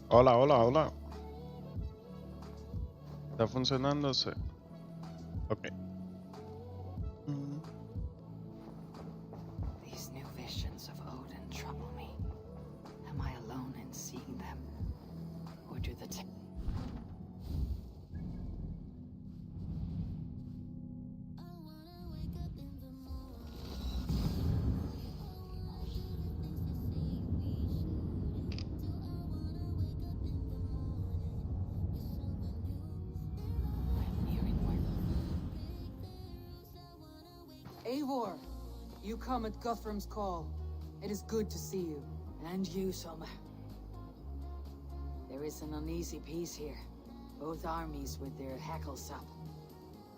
Hola, hola, hola. ¿Está funcionando? Sí. Ok. These new visions of Odin trouble me. Am I alone in seeing them? Or do the I'm nearing where... Eivor, you come at Guthrum's call. It is good to see you. And you, Soma. There is an uneasy peace here. Both armies with their hackles up.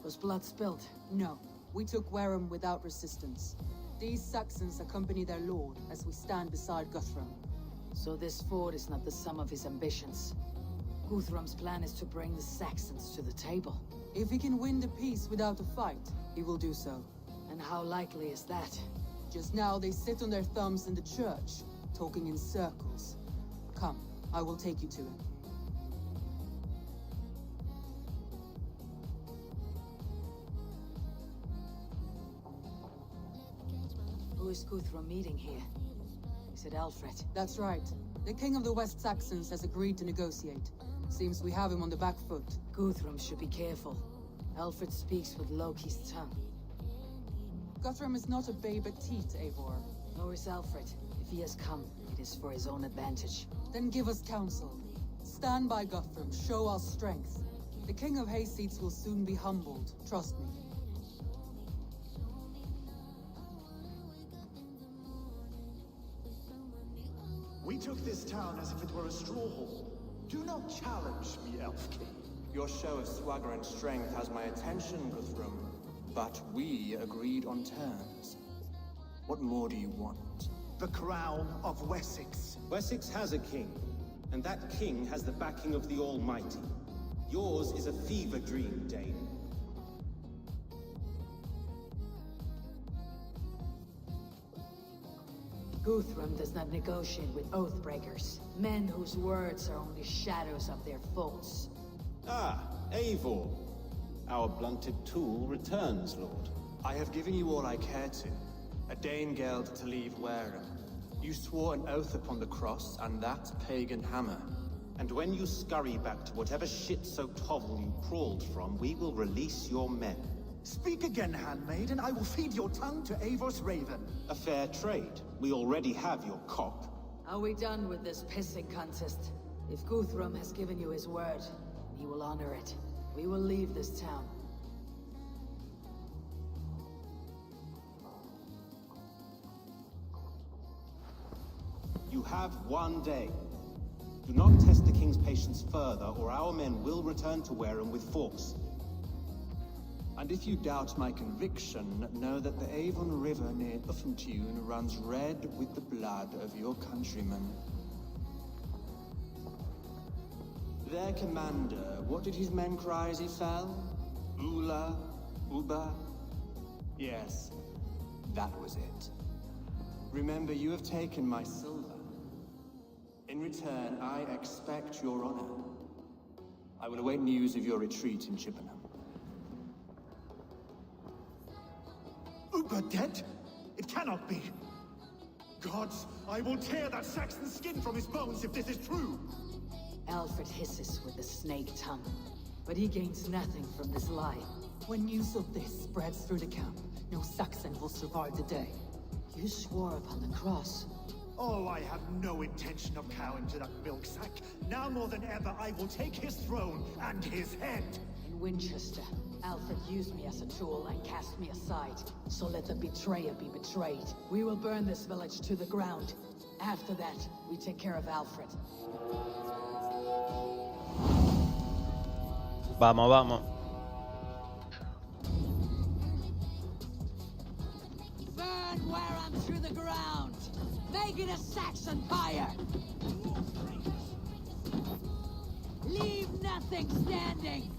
Was blood spilled? No, we took Wareham without resistance. These Saxons accompany their lord as we stand beside Guthrum. So this fort is not the sum of his ambitions. Guthrum's plan is to bring the Saxons to the table. If he can win the peace without a fight, he will do so. And how likely is that? Just now they sit on their thumbs in the church, talking in circles. Come, I will take you to him. Who is Guthrum meeting here? Is it Alfred? That's right. The king of the West Saxons has agreed to negotiate. Seems we have him on the back foot. Guthrum should be careful. Alfred speaks with Loki's tongue. Guthrum is not a babe at teat, Eivor. Nor is Alfred. If he has come, it is for his own advantage. Then give us counsel. Stand by Guthrum, show our strength. The king of Hayseeds will soon be humbled, trust me. We took this town as if it were a straw hall. Do not challenge me, Elf King. Your show of swagger and strength has my attention, Guthrum. But we agreed on terms. What more do you want? The crown of Wessex. Wessex has a king, and that king has the backing of the Almighty. Yours is a fever dream, Dane. Guthrum does not negotiate with oathbreakers. Men whose words are only shadows of their faults. Ah, Eivor. Our blunted tool returns, Lord. I have given you all I care to. A Danegeld to leave Wareham. You swore an oath upon the cross, and that pagan hammer. And when you scurry back to whatever shit-soaked hovel you crawled from, we will release your men. Speak again, handmaid, and I will feed your tongue to Eivor's raven. A fair trade. We already have your cock. Are we done with this pissing contest? If Guthrum has given you his word, he will honor it. We will leave this town. You have one day. Do not test the king's patience further, or our men will return to Wareham with force. And if you doubt my conviction, know that the Avon River near Uffentune runs red with the blood of your countrymen. Their commander, what did his men cry as he fell? Ula? Uba? Yes, that was it. Remember, you have taken my silver. In return, I expect your honor. I will await news of your retreat in Chippenham. Uber dead? It cannot be. Gods, I will tear that Saxon skin from his bones if this is true. Alfred hisses with a snake tongue, but he gains nothing from this lie. When news of this spreads through the camp, no Saxon will survive the day. You swore upon the cross. Oh, I have no intention of cowing to that milk sack. Now more than ever, I will take his throne and his head. In Winchester, Alfred used me as a tool and cast me aside. So let the betrayer be betrayed. We will burn this village to the ground. After that, we take care of Alfred. Vamos, vamos. Burn Wareham to the ground! Make it a Saxon fire! Leave nothing standing!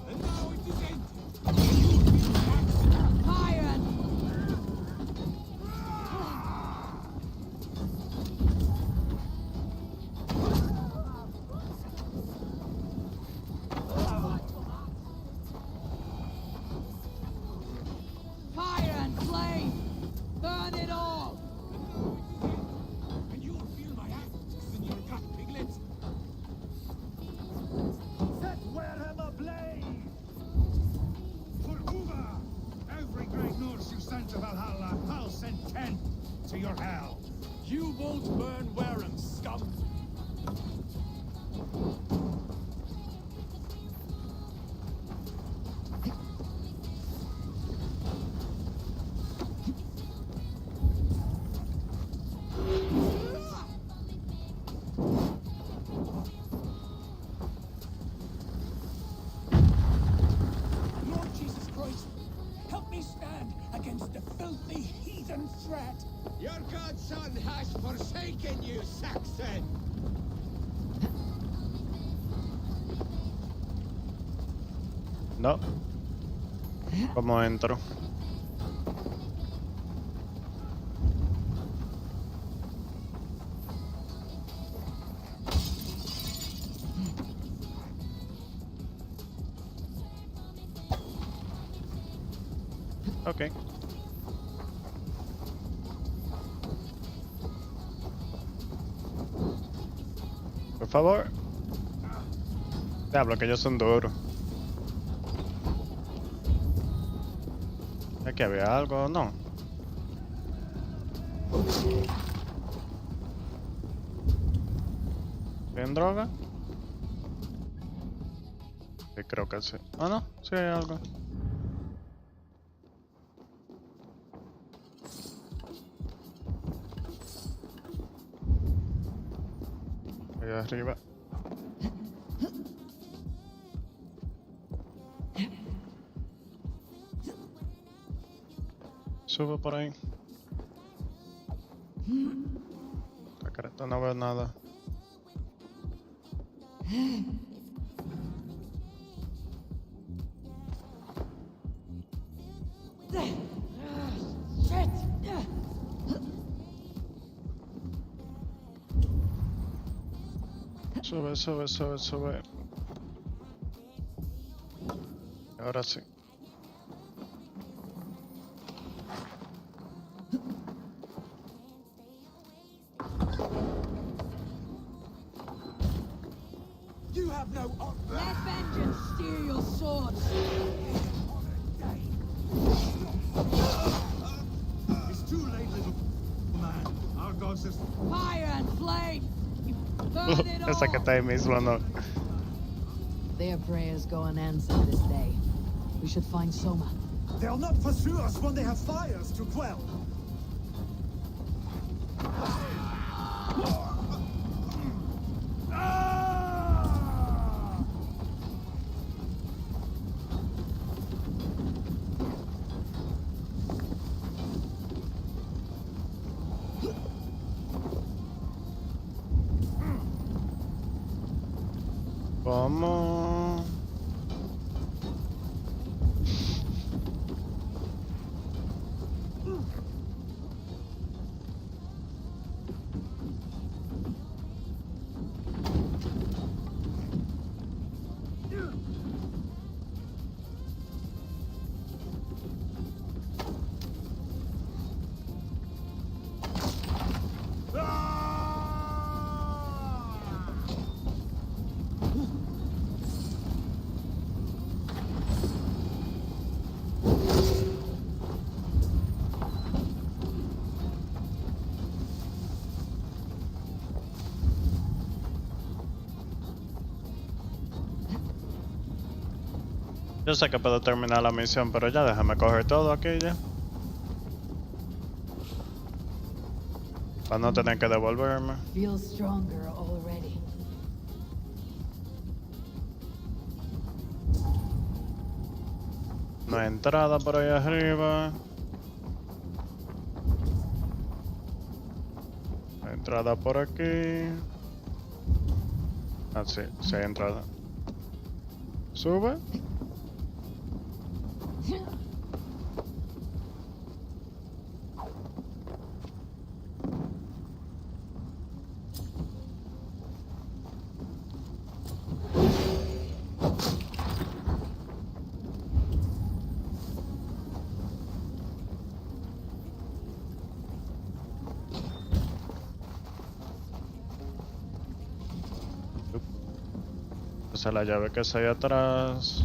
And now it is ended. Fire! Hearken, you Saxon! No. ¿Cómo entro? Ok. Por favor. Diablo, que ellos son duros. Aquí había algo, no. ¿Tienen droga? Sí, creo que sí. Ah, no, sí hay algo. Ahí arriba. Subo por ahí. La careta no veo nada. Shit! Sube, sube, sube, sube. Ahora sí. You have no Let vengeance steal your swords! It's too late, little man. Our gods have... Fire and flame! Burn it Esa que all! está ahí mismo, no. Their prayers go unanswered this day. We should find Soma. They'll not pursue us when they have fires to quell. ¿Cómo? Yo sé que puedo terminar la misión, pero ya déjame coger todo aquí ya. Para no tener que devolverme. Feel stronger already. No hay entrada por ahí arriba. No hay entrada por aquí. Ah, sí, sí hay entrada. Sube. Esa es la llave que está ahí atrás.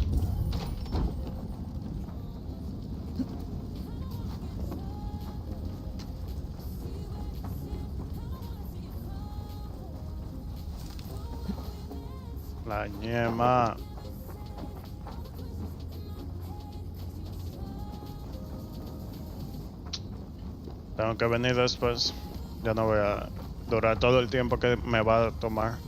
La ñema. Tengo que venir después. Ya no voy a durar todo el tiempo que me va a tomar.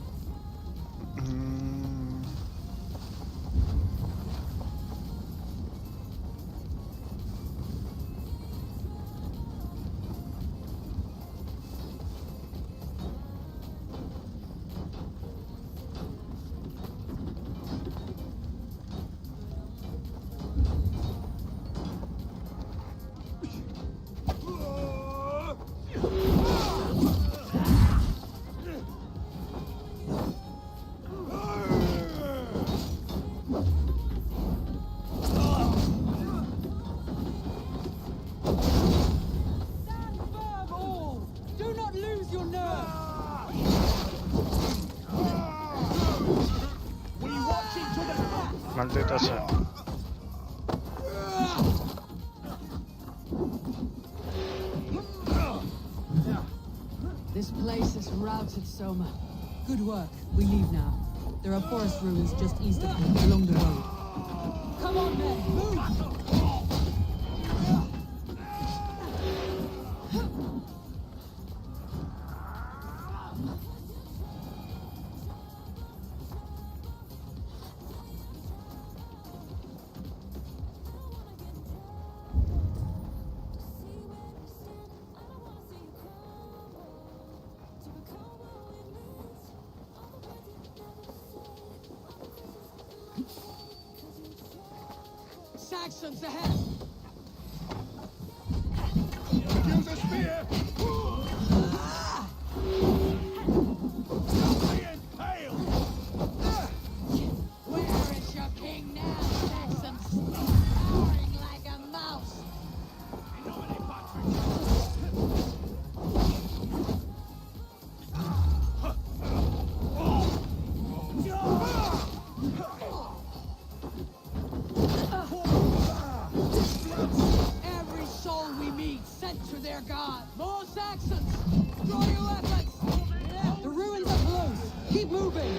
Maldita sea. This place is routed, Soma. Good work. We leave now. There are forest ruins just east of here, along the road. Come on, men! Move! Saxons ahead! Use a spear! Where is your king now, Saxons? Cowering like a mouse. Every soul we meet sent to their god. More Saxons! Draw your weapons! The ruins are close! Keep moving!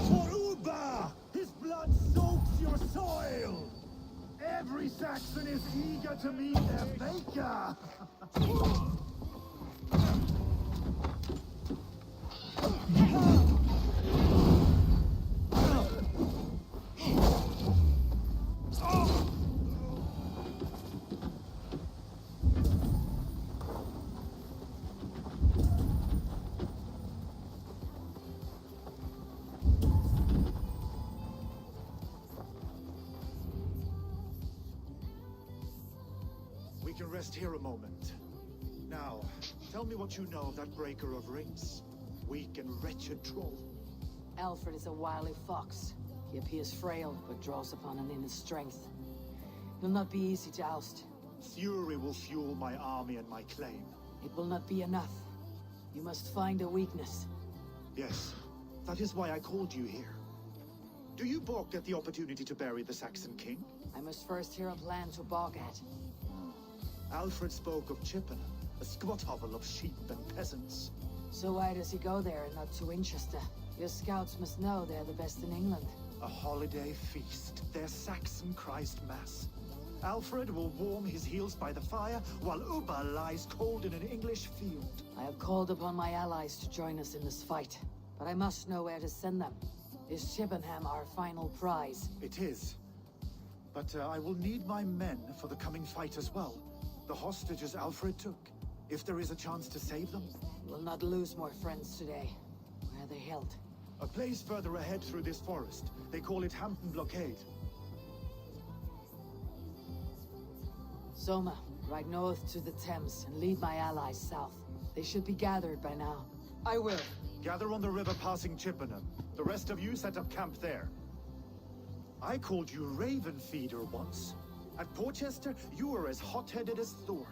For Uba! His blood soaks your soil! Every Saxon is eager to meet their maker! We can rest here a moment. Now, tell me what you know of that breaker of rings. Weak and wretched troll. Alfred is a wily fox. He appears frail, but draws upon an inner strength. Will not be easy to oust. Fury will fuel my army and my claim. It will not be enough. You must find a weakness. Yes, that is why I called you here. Do you balk at the opportunity to bury the Saxon king? I must first hear a plan to balk at. Alfred spoke of Chippenham, a squat hovel of sheep and peasants. So why does he go there and not to Winchester? Your scouts must know they're the best in England. A holiday feast, their Saxon Christ Mass. Alfred will warm his heels by the fire, while Uba lies cold in an English field. I have called upon my allies to join us in this fight, but I must know where to send them. Is Chippenham our final prize? It is. But I will need my men for the coming fight as well. The hostages Alfred took. If there is a chance to save them. We'll not lose more friends today. Where are they held? A place further ahead through this forest. They call it Hampton Blockade. Soma, ride north to the Thames and lead my allies south. They should be gathered by now. I will. Gather on the river passing Chippenham. The rest of you set up camp there. I called you Raven Feeder once. At Porchester, you were as hot-headed as Thor.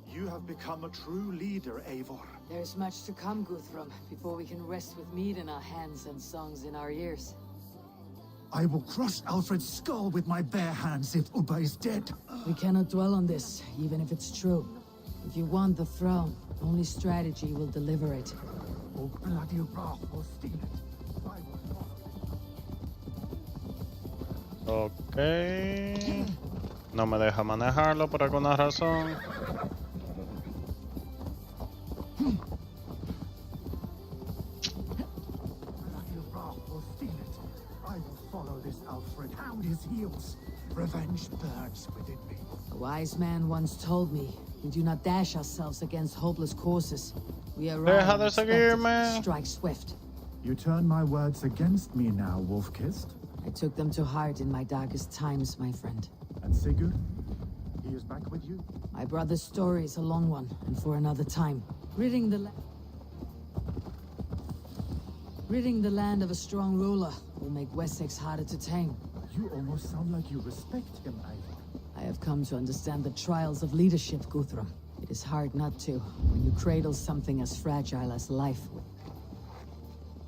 You have become a true leader, Eivor. There's much to come, Guthrum, before we can rest with meat in our hands and songs in our ears. I will crush Alfred's skull with my bare hands if Uba is dead. We cannot dwell on this, even if it's true. If you want the throne, only strategy will deliver it. Oh, bloody Uba will steal it. I will not. Ok. No me deja manejarlo por alguna razón. Bloody Uba will steal it. I will follow this Alfred, hound his heels. Revenge burns within me. A wise man once told me, we do not dash ourselves against hopeless courses. We Deja arrive de seguirme. strike swift. You turn my words against me now, Wolf-Kissed. I took them to heart in my darkest times, my friend. And Sigurd? He is back with you? My brother's story is a long one, and for another time. Ridding the land of a strong ruler will make Wessex harder to tame. You almost sound like you respect him, Eivor. I I have come to understand the trials of leadership, Guthrum. It is hard not to, when you cradle something as fragile as life.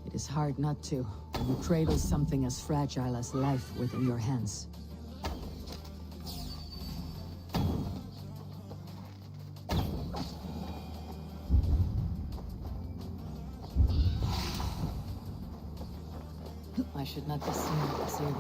It is hard not to, when you cradle something as fragile as life within your hands. I should not be seen this early.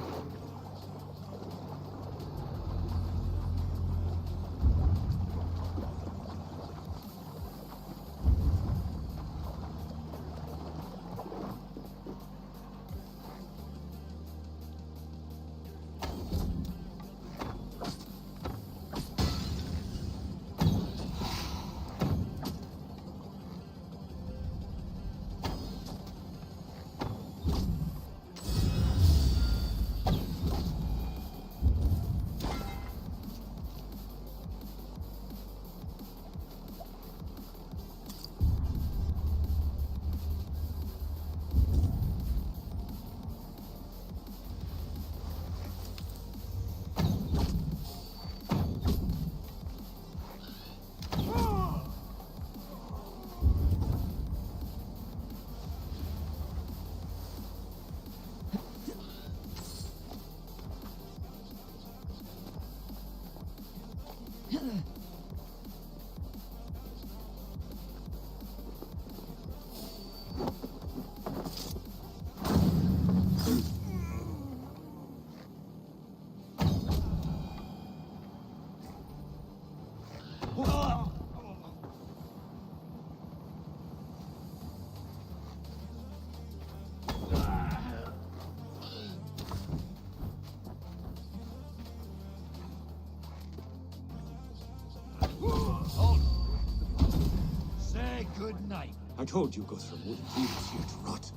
Say good night. I told you Guthrum wouldn't leave us here to rot.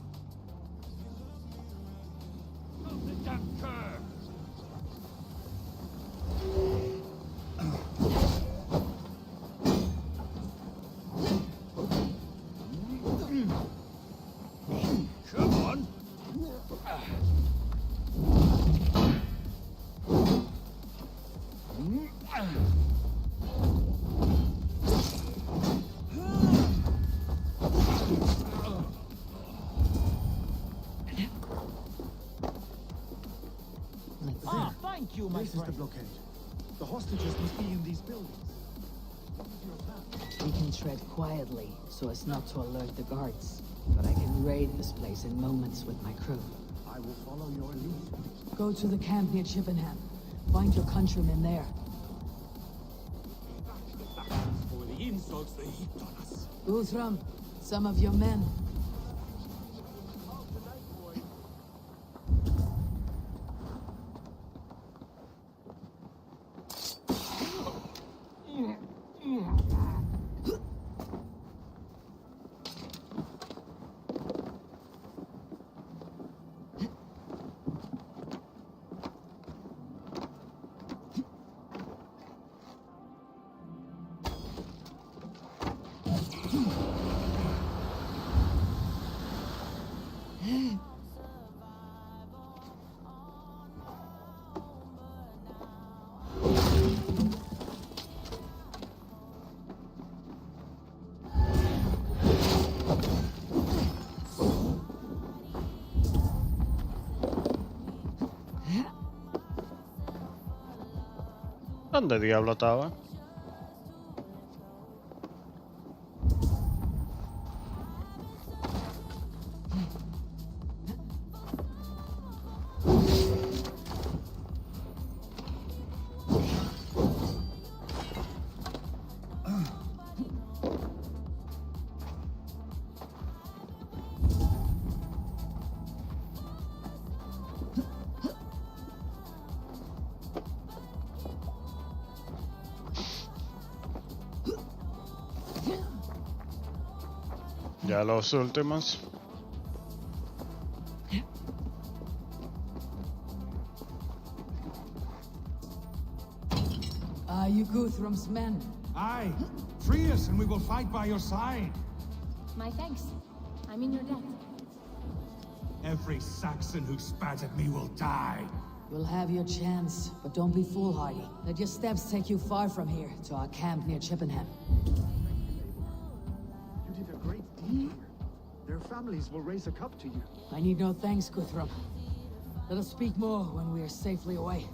The damn cur. Come on. Ah, thank you, my This is the friend. blockade. The hostages must be in these buildings. We can tread quietly, so as not to alert the guards. But I can raid this place in moments with my crew. I will follow your lead. Go to the camp near Chippenham. Find your countrymen there. For the insults they heaped on us. Guthrum, some of your men. ¿Dónde diablo estaba? Ya los últimos. Are you Guthrum's men? Aye. Free us and we will fight by your side. My thanks. I'm in your debt. Every Saxon who spat at me will die. You'll have your chance, but don't be foolhardy. Let your steps take you far from here, to our camp near Chippenham. You did a great deed here. Their families will raise a cup to you. I need no thanks, Guthrum. Let us speak more when we are safely away.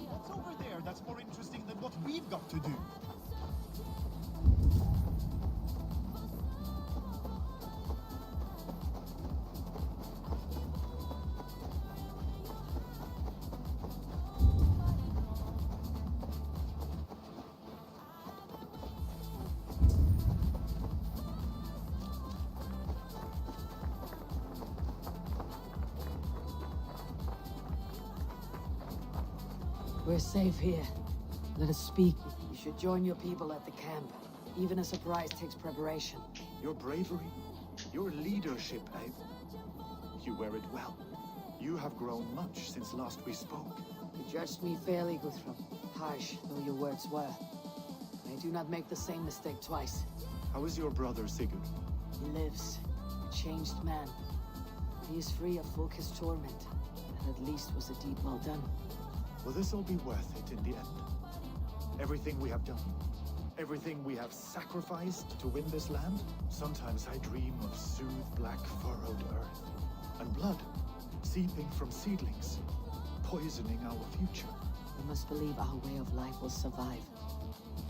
What's over there that's more interesting than what we've got to do? We're safe here. Let us speak. You should join your people at the camp. Even a surprise takes preparation. Your bravery, your leadership, Abe. You wear it well. You have grown much since last we spoke. You judged me fairly, Guthrum. Harsh though your words were. I do not make the same mistake twice. How is your brother, Sigurd? He lives, a changed man. He is free of Fulk's torment. That at least was a deed well done. Will this all be worth it in the end? Everything we have done? Everything we have sacrificed to win this land? Sometimes I dream of soothed black furrowed earth. And blood seeping from seedlings, poisoning our future. We must believe our way of life will survive.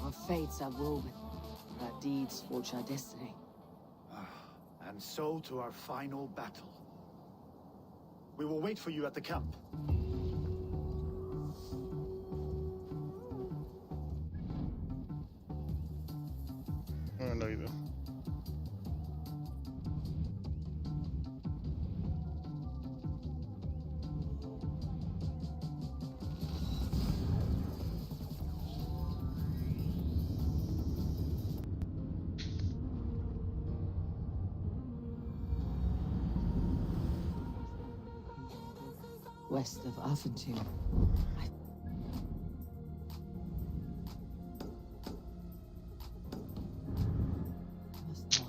Our fates are woven, but our deeds forge our destiny. And so to our final battle. We will wait for you at the camp. No he ido. West of Affenture. Must know.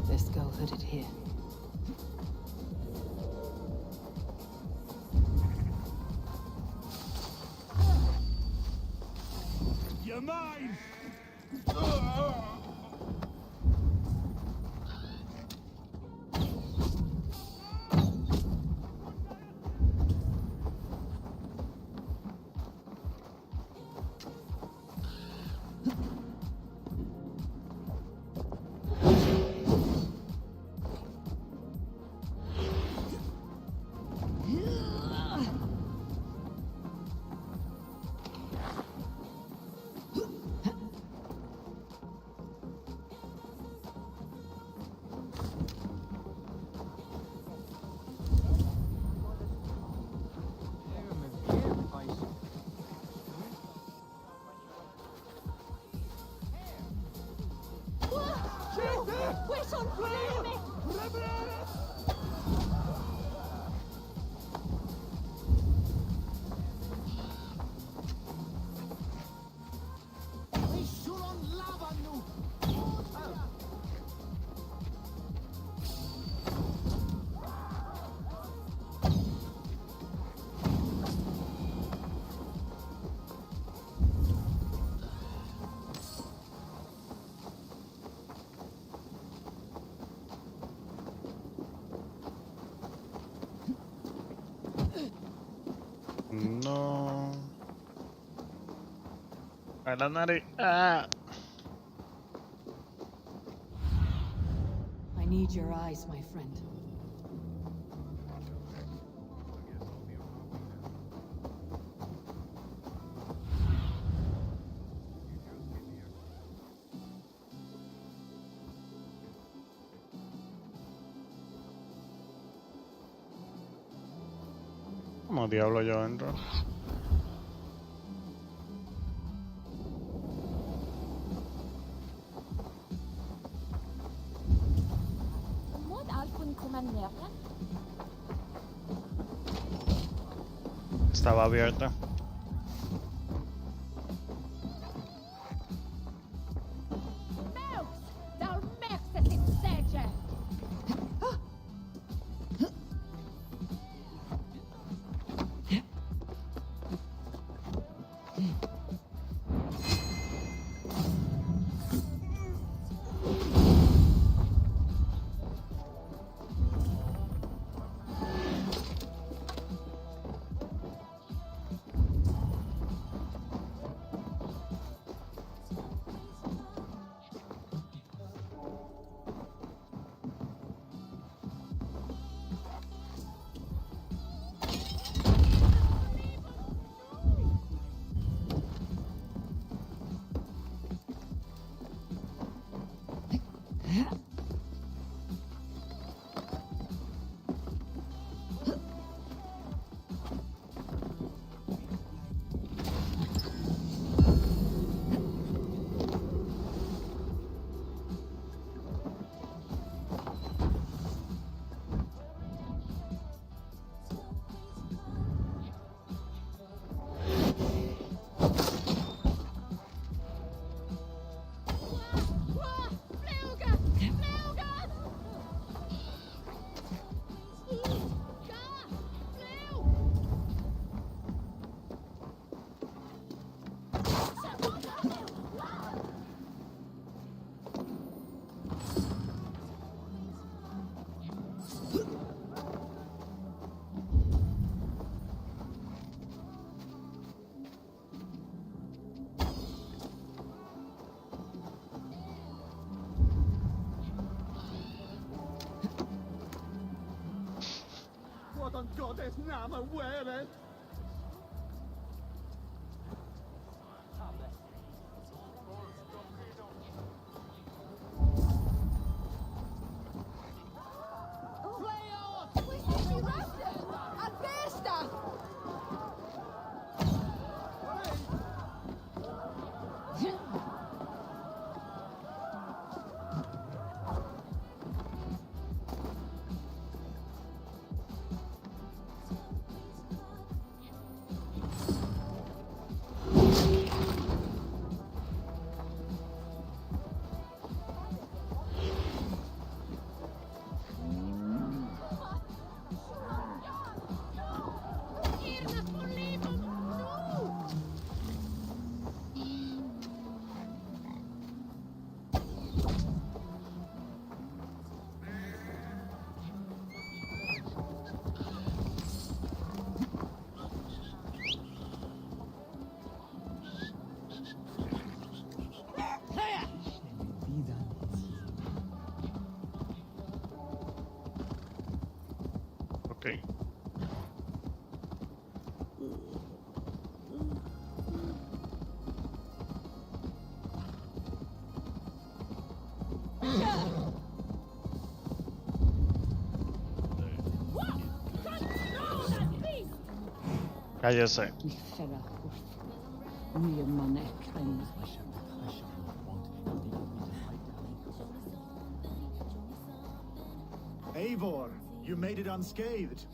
Best go hooded here. You're mine! No. A la nariz. Ah. need your eyes, my friend. ¿Cómo diablo yo entro? Estaba abierta. What on God's name am I wearing? Okay. Cállese. Eivor, you made it unscathed.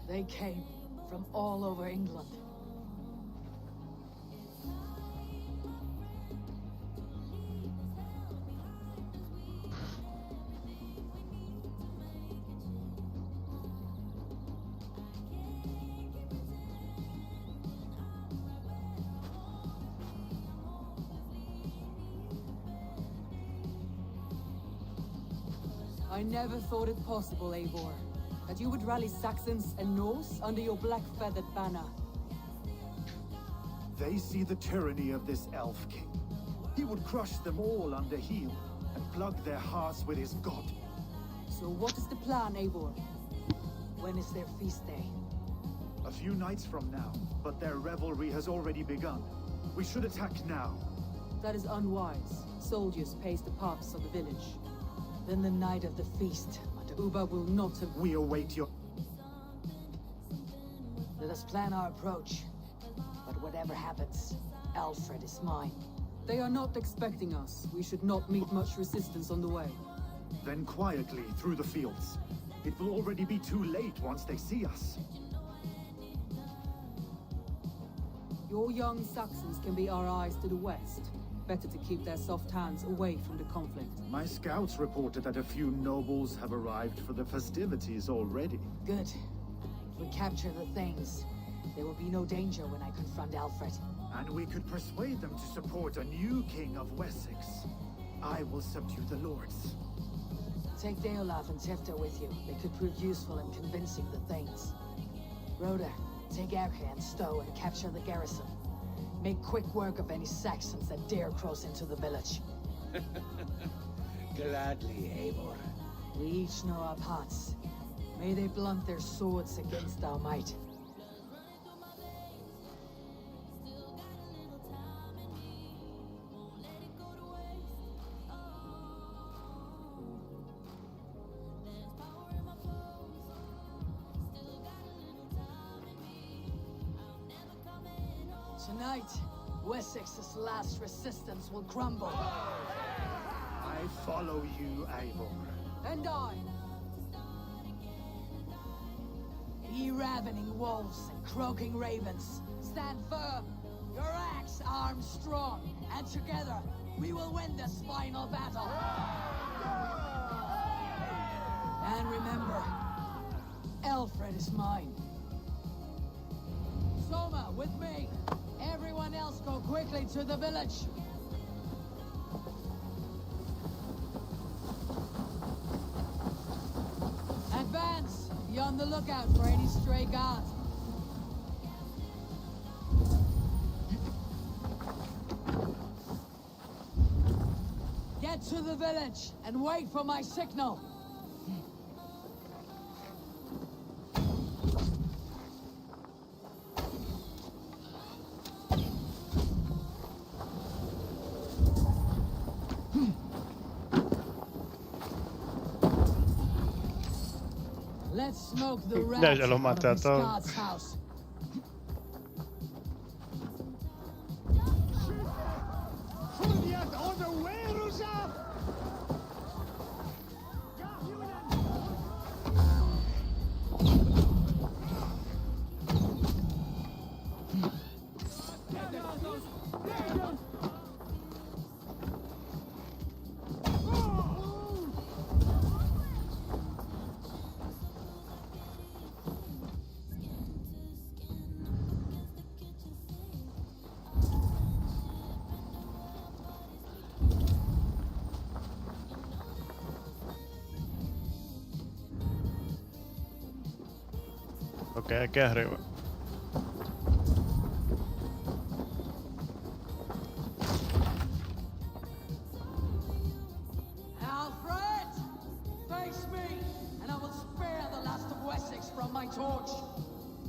They came from all over England. I never thought it possible, Eivor, that you would rally Saxons and Norse under your black-feathered banner. They see the tyranny of this elf king. He would crush them all under heel and plug their hearts with his god. So what is the plan, Eivor? When is their feast day? A few nights from now, but their revelry has already begun. We should attack now. That is unwise. Soldiers pace the paths of the village. Then the night of the feast, but Uba will not have... We await your... Let us plan our approach. But whatever happens, Alfred is mine. They are not expecting us. We should not meet much resistance on the way. Then quietly through the fields. It will already be too late once they see us. Your young Saxons can be our eyes to the west. Better to keep their soft hands away from the conflict. My scouts reported that a few nobles have arrived for the festivities already. Good. If we capture the things, there will be no danger when I confront Alfred. And we could persuade them to support a new king of Wessex. I will subdue the lords. Take Deolaf and Tifta with you. They could prove useful in convincing the things. Rhoda, take Erke and Stowe and capture the garrison. Make quick work of any Saxons that dare cross into the village. Gladly, Eivor. We each know our parts. May they blunt their swords against our might. Tonight, Wessex's last resistance will crumble. I follow you, Eivor. And I! Ye ravening wolves and croaking ravens, stand firm. Your axe armed strong, and together we will win this final battle. And remember, Alfred is mine. Soma, with me. Everyone else go quickly to the village. Advance! Be on the lookout for any stray guards. Get to the village and wait for my signal. Let's smoke the Ya, rats yo los out maté of a this todos. guard's house. Ok, aquí arriba. Alfred! Face me, and I will spare the last of Wessex from my torch.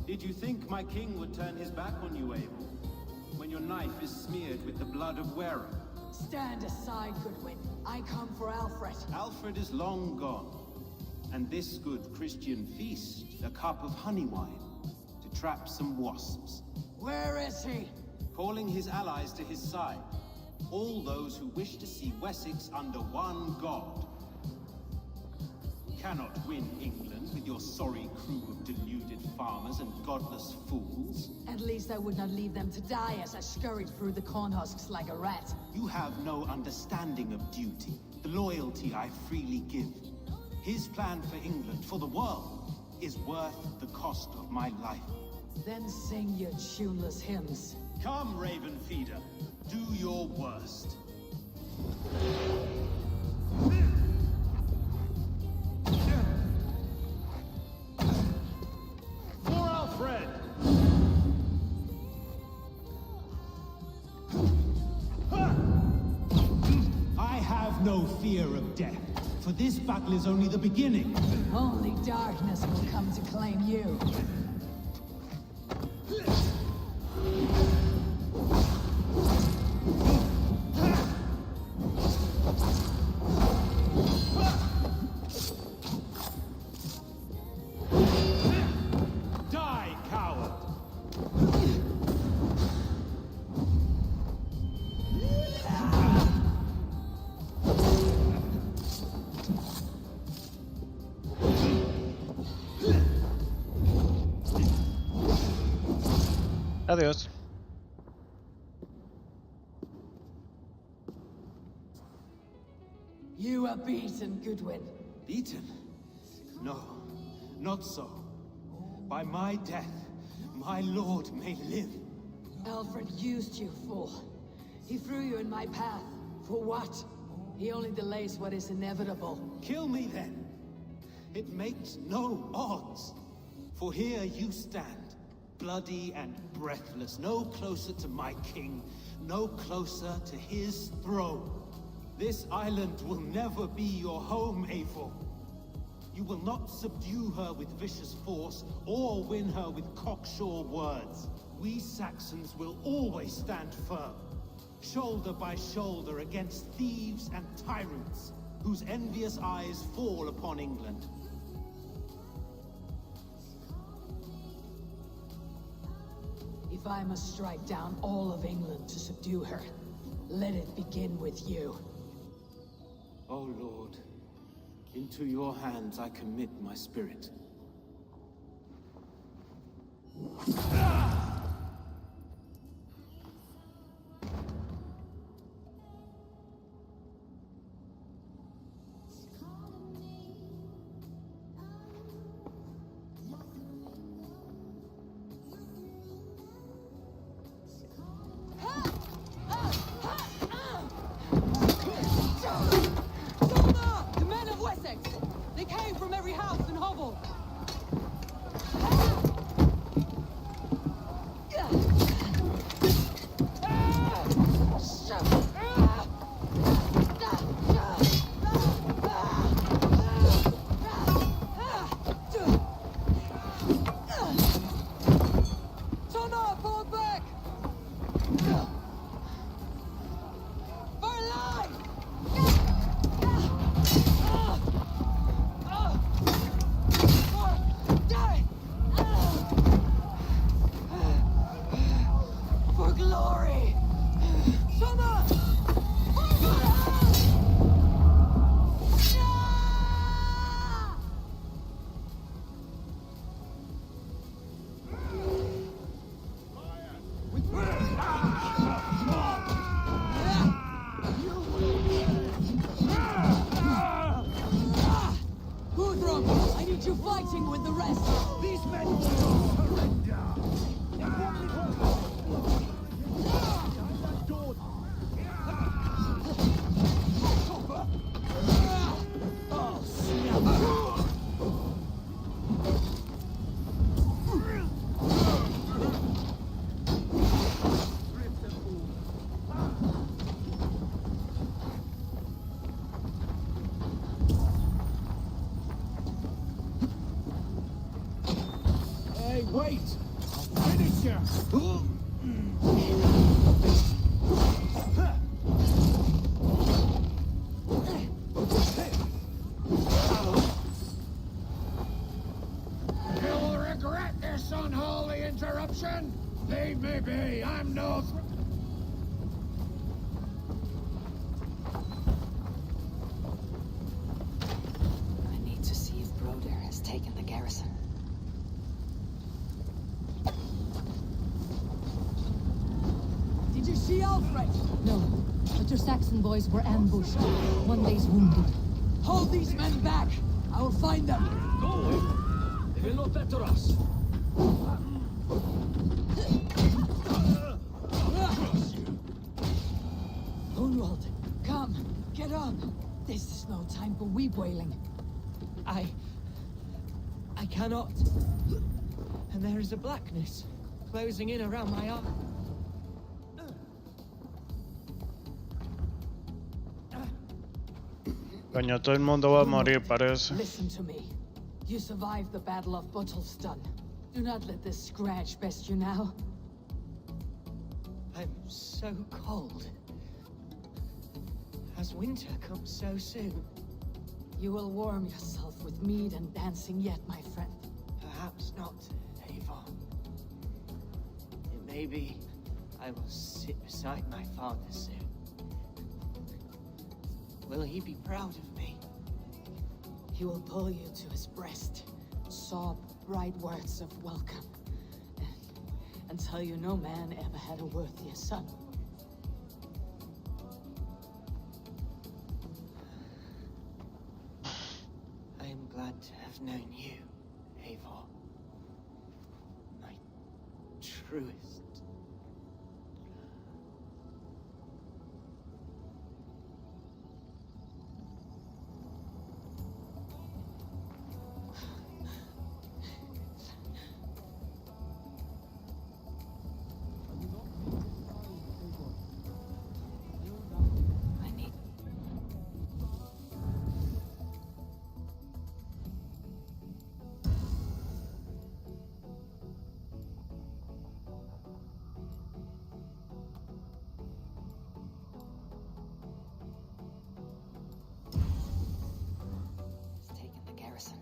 Did you think my king would turn his back on you, Eivor? When your knife is smeared with the blood of wearer? Stand aside, Goodwin. I come for Alfred. Alfred is long gone. And this good Christian feast, a cup of honey wine, to trap some wasps. Where is he? Calling his allies to his side. All those who wish to see Wessex under one god. Cannot win England with your sorry crew of deluded farmers and godless fools. At least I would not leave them to die as I scurried through the corn husks like a rat. You have no understanding of duty, the loyalty I freely give. His plan for England, for the world, is worth the cost of my life. Then sing your tuneless hymns. Come, Raven Feeder, do your worst. For Alfred! I have no fear of death, for this battle is only the beginning. Only darkness will come to claim you. Die, coward! Adiós. You are beaten, Goodwin. Beaten? No, not so. By my death, my lord may live. Alfred used you, fool. He threw you in my path. For what? He only delays what is inevitable. Kill me then. It makes no odds. For here you stand, bloody and breathless, no closer to my king, no closer to his throne. This island will never be your home, Eivor. You will not subdue her with vicious force, or win her with cocksure words. We Saxons will always stand firm, shoulder by shoulder against thieves and tyrants, whose envious eyes fall upon England. If I must strike down all of England to subdue her, let it begin with you. O Lord, into your hands I commit my spirit. The men of Wessex! They came from every house and hovel! Tonna, fall back! For life! For glory! Summer! For Valhalla! Guthrum, I need you fighting with the rest! These men will not surrender! Oh, snap! Hey, wait! I'll finish you! You'll regret this unholy interruption! Leave me be, I'm no... I need to see if Broder has taken the garrison. Did you see Alfred? No, but your Saxon boys were ambushed. One lays wounded. Hold these men back! I will find them! Go away! They will not better us! Hunwald, come! Get up! This is no time for weep wailing. I cannot. And there is a blackness closing in around my eye. Coño, todo el mundo va a morir, parece. Listen to me. You survived the Battle of Buttlestun. Do not let this scratch best you now. I'm so cold. Has winter come so soon? You will warm yourself with mead and dancing yet, my friend. Perhaps not, Avon. Maybe I will sit beside my father soon. Will he be proud of me? He will pull you to his breast, sob bright words of welcome, and tell you no man ever had a worthier son. I am glad to have known you, Eivor. My truest. I need... He's taken the garrison.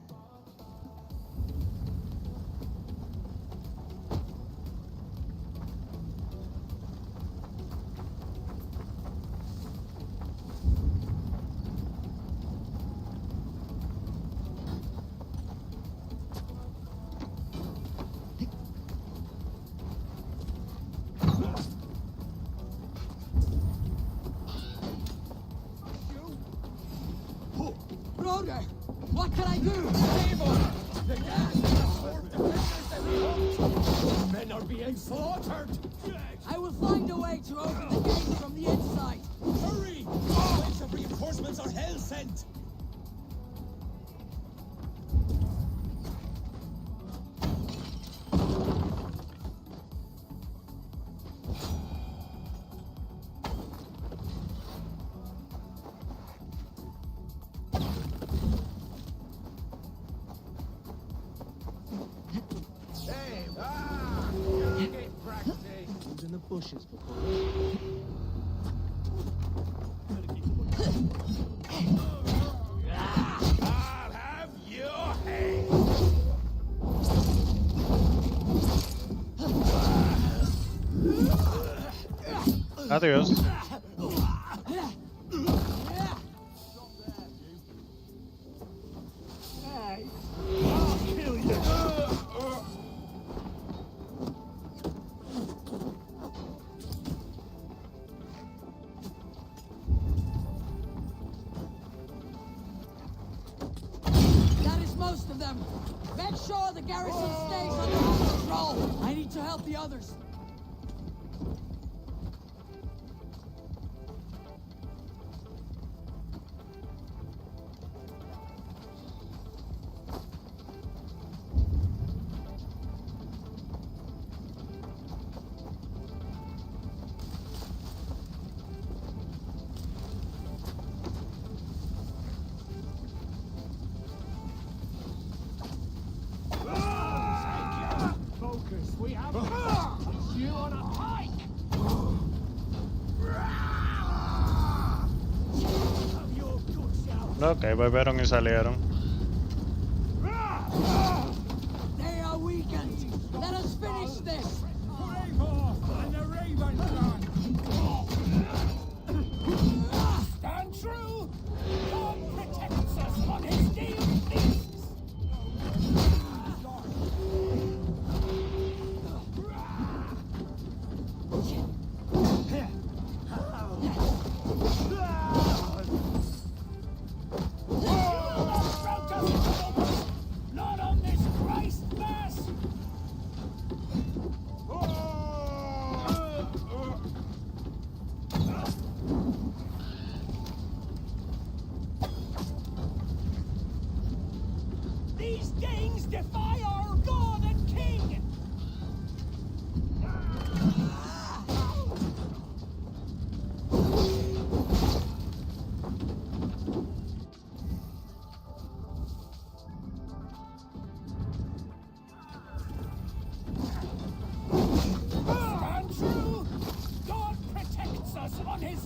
Broder, what can I do? The gas men are being slaughtered. I will find a way to open the gates from the inside. Hurry! Waves of reinforcements are hell sent. In the bushes before. I'll have your head. Adiós. I'll kill you. That is most of them. Make sure the garrison stays under our control. I need to help the others. Focus, we have you on a hike. Have your good shout. Ok, bebieron y salieron. They are weakened. Let us finish this. Eivor and the Raven Gun. Stand true. God protects us on his day of feasts.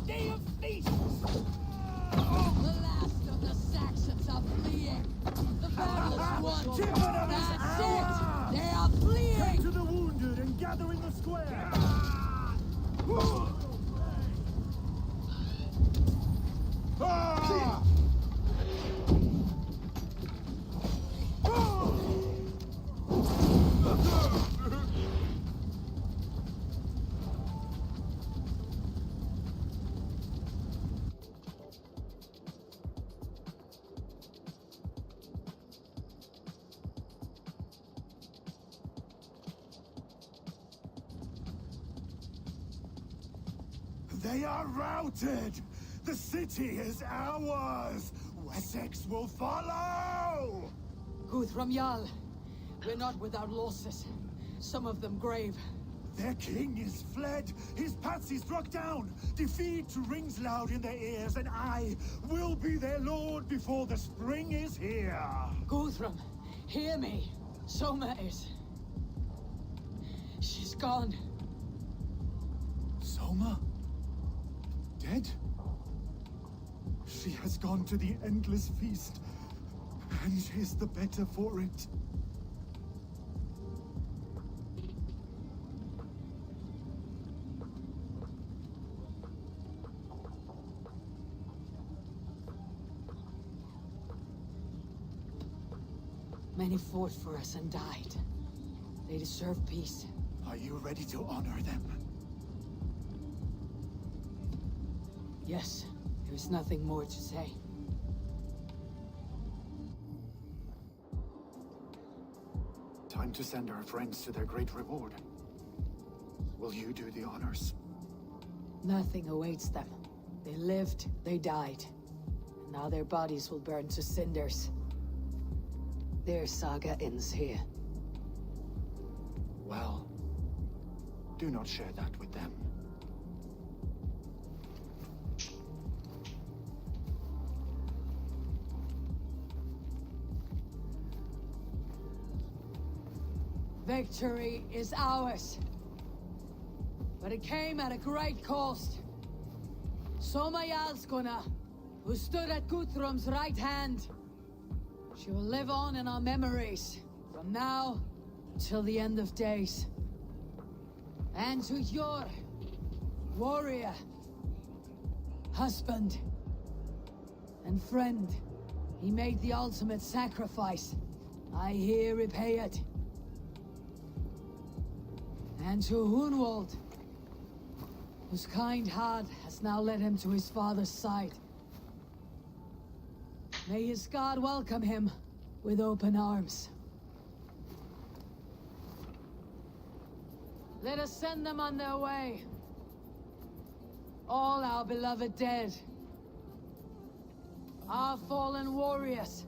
day of feasts! The last of the Saxons are fleeing. The battle is won. That's it! They are fleeing! To the wounded and gather in the square! They are routed! The city is ours! Wessex will follow! Guthrum Jarl, we're not without losses. Some of them grave. Their king is fled! His patsy struck down! Defeat rings loud in their ears, and I will be their lord before the spring is here! Guthrum, hear me. Soma is... She's gone. Soma? Dead? She has gone to the endless feast, and is the better for it. Many fought for us and died. They deserve peace. Are you ready to honor them? Yes, there is nothing more to say. Time to send our friends to their great reward. Will you do the honors? Nothing awaits them. They lived, they died. And now their bodies will burn to cinders. Their saga ends here. Well, do not share that with them. Victory is ours. But it came at a great cost. Soma Jarlskona, who stood at Guthrum's right hand. She will live on in our memories, from now till the end of days. And to your warrior, husband, and friend, he made the ultimate sacrifice. I here repay it. And to Hunwald, whose kind heart has now led him to his father's side. May his God welcome him with open arms. Let us send them on their way. All our beloved dead. Our fallen warriors.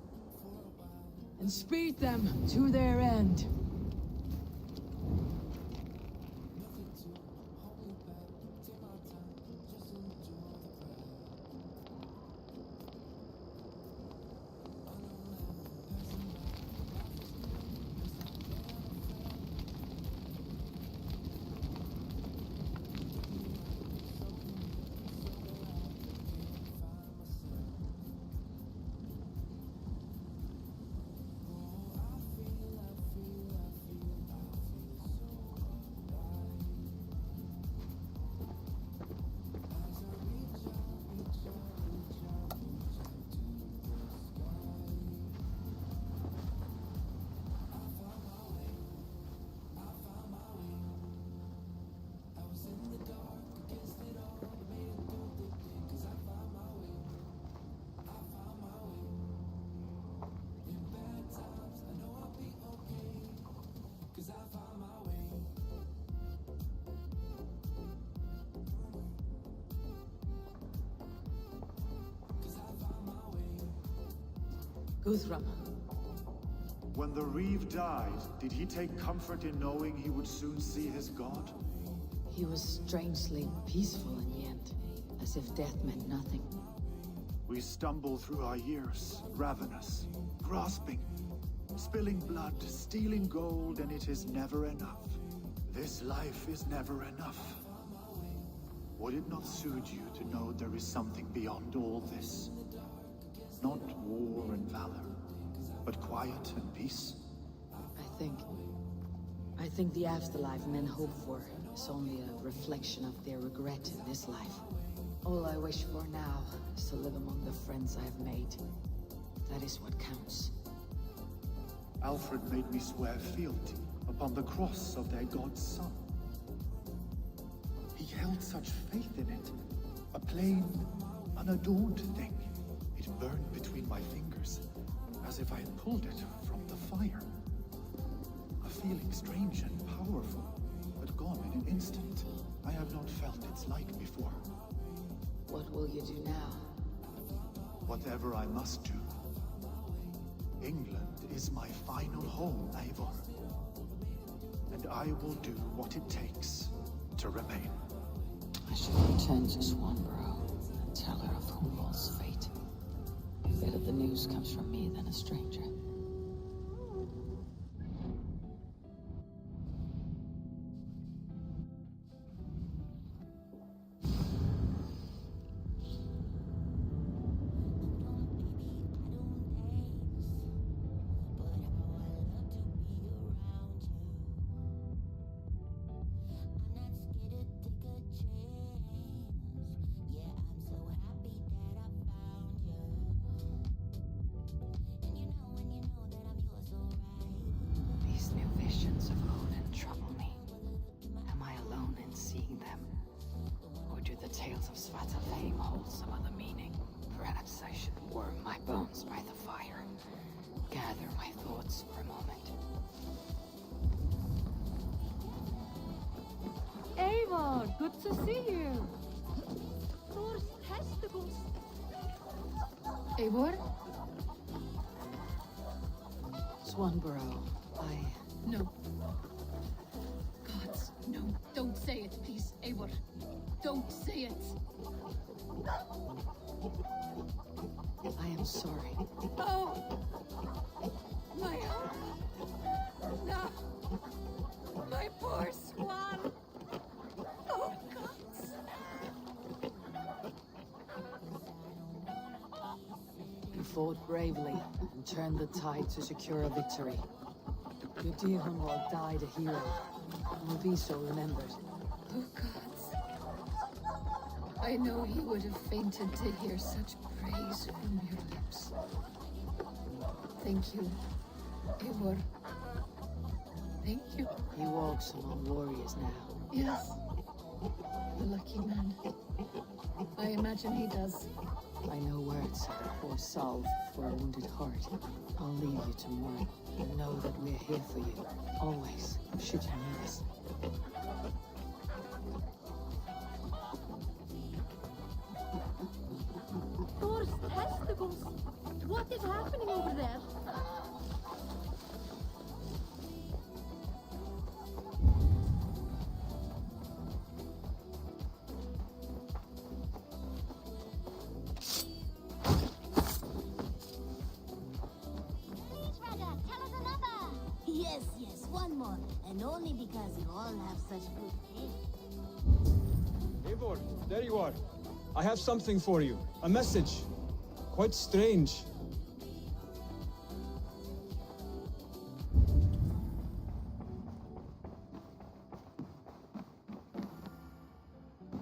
And speed them to their end. Guthrum. When the Reeve died, did he take comfort in knowing he would soon see his god? He was strangely peaceful in the end, as if death meant nothing. We stumble through our years, ravenous, grasping, spilling blood, stealing gold, and it is never enough. This life is never enough. Would it not suit you to know there is something beyond all this? Not war and valor, but quiet and peace? I think the afterlife men hope for is only a reflection of their regret in this life. All I wish for now is to live among the friends I have made. That is what counts. Alfred made me swear fealty upon the cross of their god's son. He held such faith in it, a plain, unadorned thing. It burned between my fingers, as if I had pulled it from the fire. A feeling strange and powerful, but gone in an instant. I have not felt its like before. What will you do now? Whatever I must do. England is my final home, Eivor. And I will do what it takes to remain. I should return to Swanborough and tell her of Humboldt's fate. Better the news comes from me than a stranger. These new visions of Odin trouble me. Am I alone in seeing them? Or do the tales of Svartalfheim hold some other meaning? Perhaps I should warm my bones by the fire. Gather my thoughts for a moment. Eivor, good to see you. Thor's testicles. Eivor? Swanborough, No. Gods, no. Don't say it, please, Eivor. Don't say it. I am sorry. Oh! My hope! No! My poor swan! Oh, gods! You fought bravely and turned the tide to secure a victory. Your dear Hunwald died a hero and will be so remembered. Oh, gods. I know he would have fainted to hear such praise from your lips. Thank you, Eivor. Thank you. He walks among warriors now. Yes. The lucky man. I imagine he does. I know words of a poor salve for a wounded heart. I'll leave you to mourn. And know that we're here for you. Always, should you need us. Thor's testicles! What is happening over there? Yes, yes, one more. And only because you all have such good taste. Eivor, there you are. I have something for you. A message. Quite strange.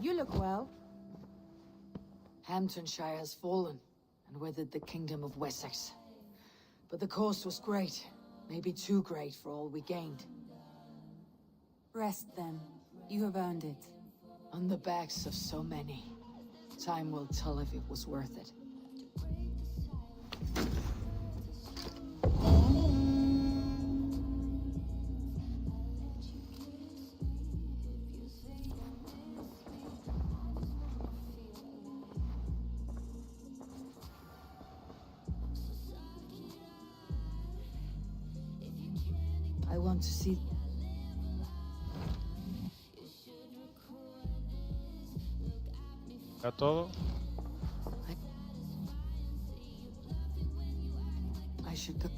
You look well. Hamptonshire has fallen, and with it the kingdom of Wessex. But the cost was great. Maybe too great for all we gained. Rest then. You have earned it. On the backs of so many. Time will tell if it was worth it. I want to see... ¿Ya todo? I should go...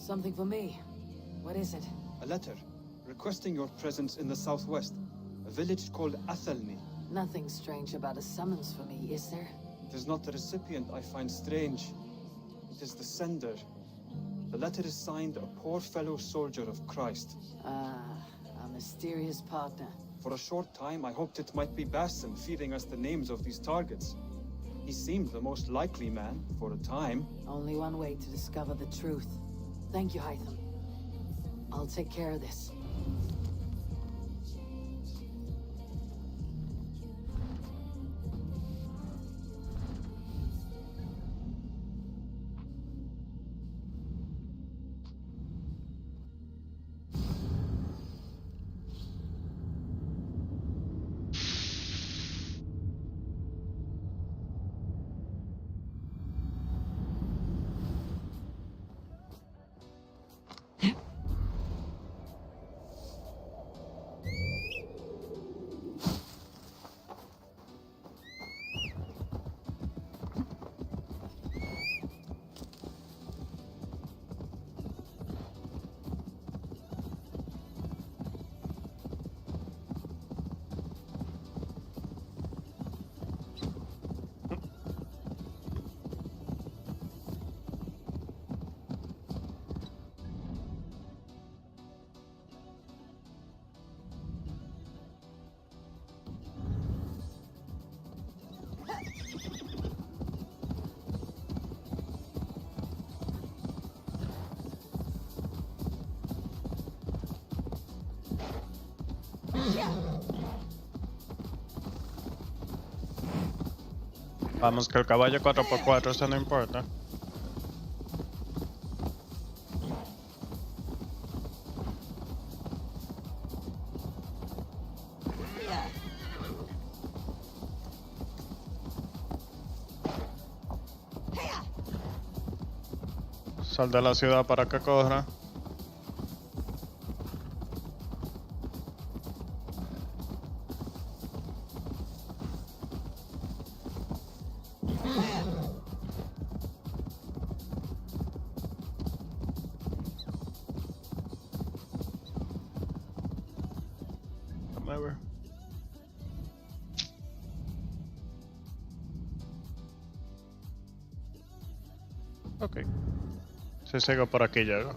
Something for me. What is it? A letter requesting your presence in the southwest, a village called Athelney. Nothing strange about a summons for me, is there? It is not the recipient I find strange. It is the sender. The letter is signed a poor fellow soldier of Christ. Ah, a mysterious partner. For a short time, I hoped it might be Basim feeding us the names of these targets. He seemed the most likely man, for a time. Only one way to discover the truth. Thank you, Hytham. I'll take care of this. Vamos, que el caballo 4x4, eso no importa. Sal de la ciudad para que corra. Ok. Si sigo por aquí llego.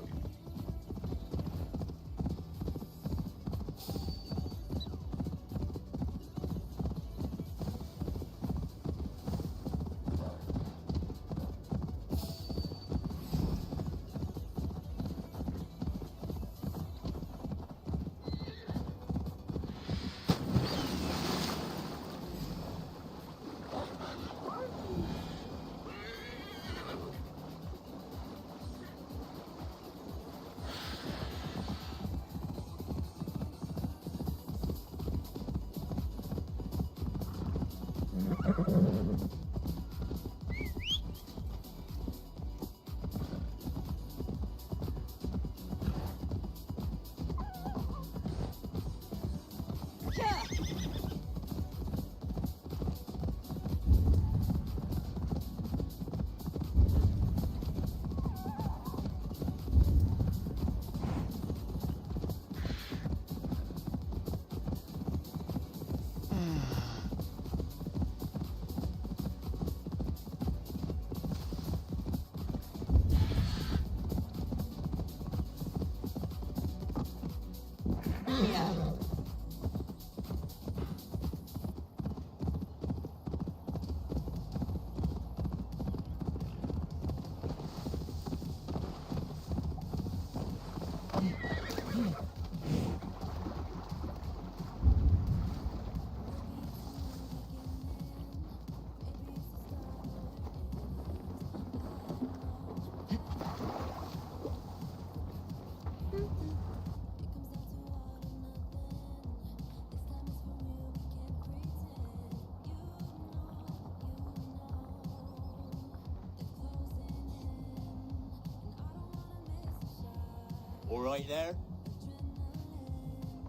All right there?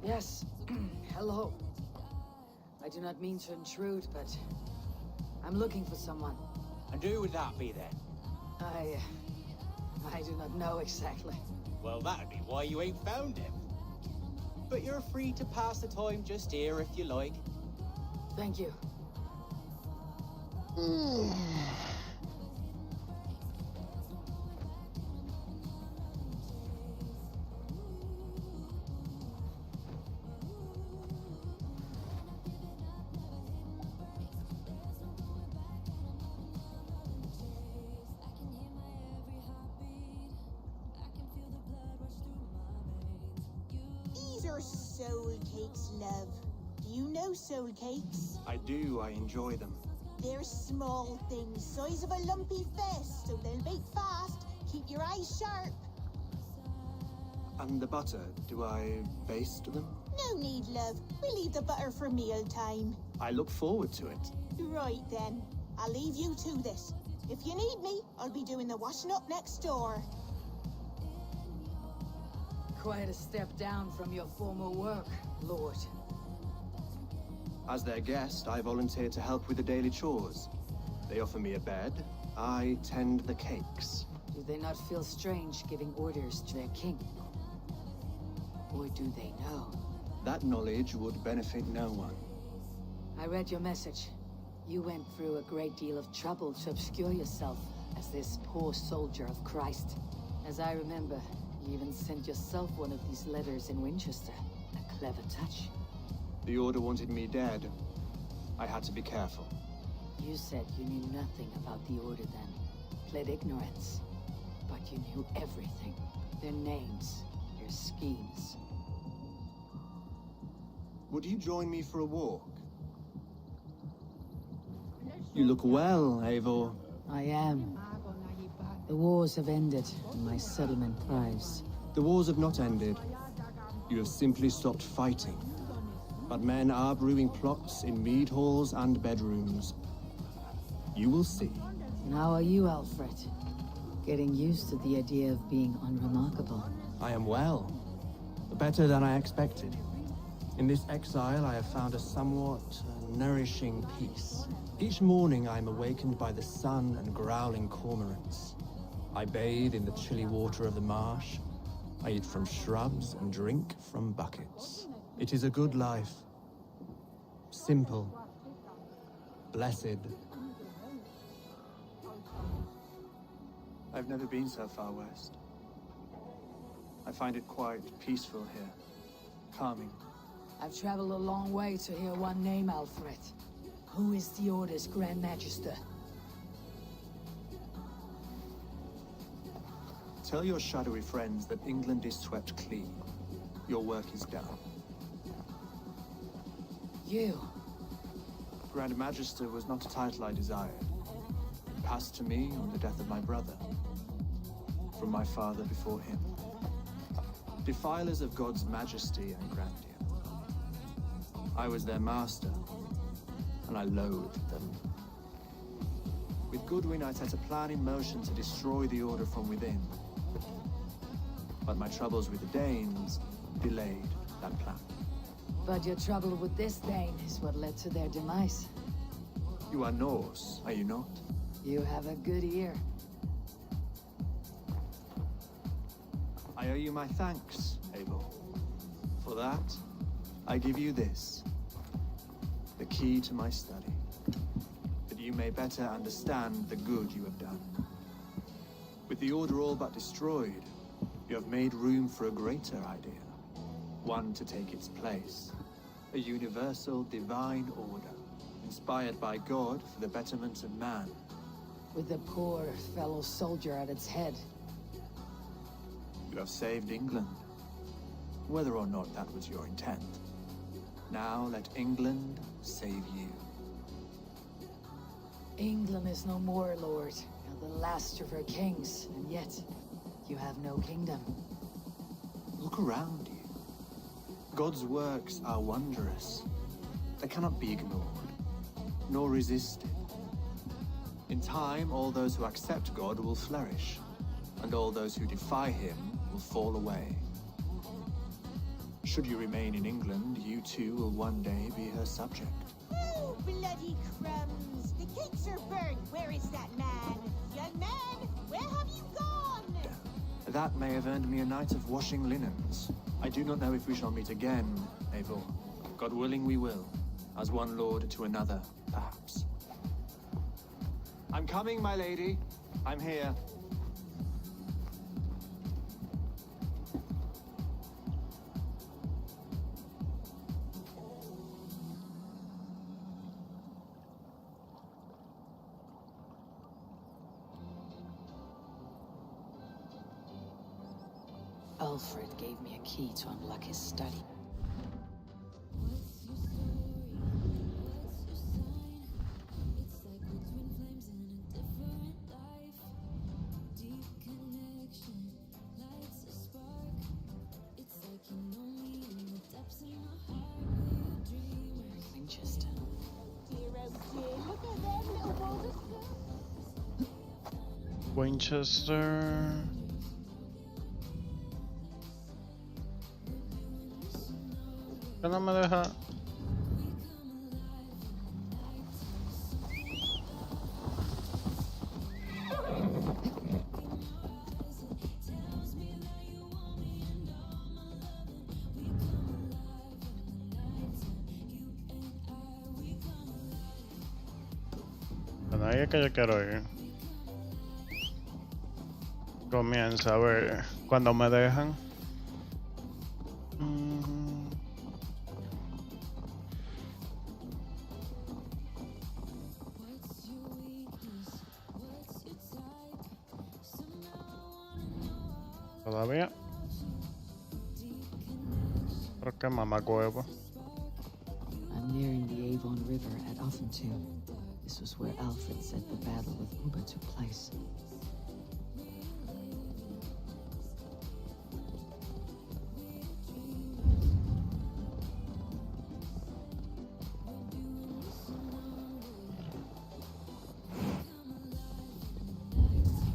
Yes. Hello. I do not mean to intrude, but I'm looking for someone. And who would that be then? I do not know exactly. Well, that'd be why you ain't found him. But you're free to pass the time just here if you like. Thank you. These are soul cakes, love. Do you know soul cakes? I do, I enjoy them. They're small things, size of a lumpy fist, so they'll bake fast. Keep your eyes sharp. And the butter, do I baste them? No need, love. We'll leave the butter for mealtime. I look forward to it. Right then. I'll leave you to this. If you need me, I'll be doing the washing up next door. Quite a step down from your former work, Lord. As their guest, I volunteered to help with the daily chores. They offer me a bed, I tend the cakes. Do they not feel strange giving orders to their king? Or do they know? That knowledge would benefit no one. I read your message. You went through a great deal of trouble to obscure yourself as this poor soldier of Christ. As I remember, you even sent yourself one of these letters in Winchester. A clever touch. The Order wanted me dead. I had to be careful. You said you knew nothing about the Order then. Pled ignorance. But you knew everything. Their names, their schemes. Would you join me for a walk? You look well, Eivor. I am. The wars have ended, and my settlement thrives. The wars have not ended. You have simply stopped fighting. But men are brewing plots in mead halls and bedrooms. You will see. And how are you, Alfred? Getting used to the idea of being unremarkable. I am well. Better than I expected. In this exile, I have found a somewhat nourishing peace. Each morning, I am awakened by the sun and growling cormorants. I bathe in the chilly water of the marsh. I eat from shrubs and drink from buckets. It is a good life. Simple. Blessed. I've never been so far west. I find it quite peaceful here. Calming. I've traveled a long way to hear one name, Alfred. Who is the Order's Grand Magister? Tell your shadowy friends that England is swept clean. Your work is done. You? Grand Magister was not a title I desired. It passed to me on the death of my brother. From my father before him. Defilers of God's majesty and grandeur. I was their master, and I loathed them. With Goodwin, I set a plan in motion to destroy the Order from within. But my troubles with the Danes delayed that plan. But your trouble with this Dane is what led to their demise. You are Norse, are you not? You have a good ear. I owe you my thanks, Abel. For that, I give you this. The key to my study. That you may better understand the good you have done. With the Order all but destroyed, you have made room for a greater idea. One to take its place. A universal divine order. Inspired by God for the betterment of man. With the poor fellow soldier at its head. You have saved England. Whether or not that was your intent. Now let England save you. England is no more, Lord. You're the last of her kings, and yet you have no kingdom. Look around you. God's works are wondrous. They cannot be ignored, nor resisted. In time, all those who accept God will flourish, and all those who defy him will fall away. Should you remain in England, you too will one day be her subject. Oh, bloody crumbs! The cakes are burned! Where is that man? Young man, where have you gone? That may have earned me a night of washing linens. I do not know if we shall meet again, Eivor. God willing we will. As one lord to another, perhaps. I'm coming, my lady. I'm here. Alfred gave me a key to unlock his study. Winchester. Winchester. ¿Qué no me deja? Bueno, ahí es que yo quiero ir. Comienza a ver cuando me dejan. Todavía. Creo que mamacuevo. I'm nearing the Avon River at Offenton. This was where Alfred said the battle with Uba took place.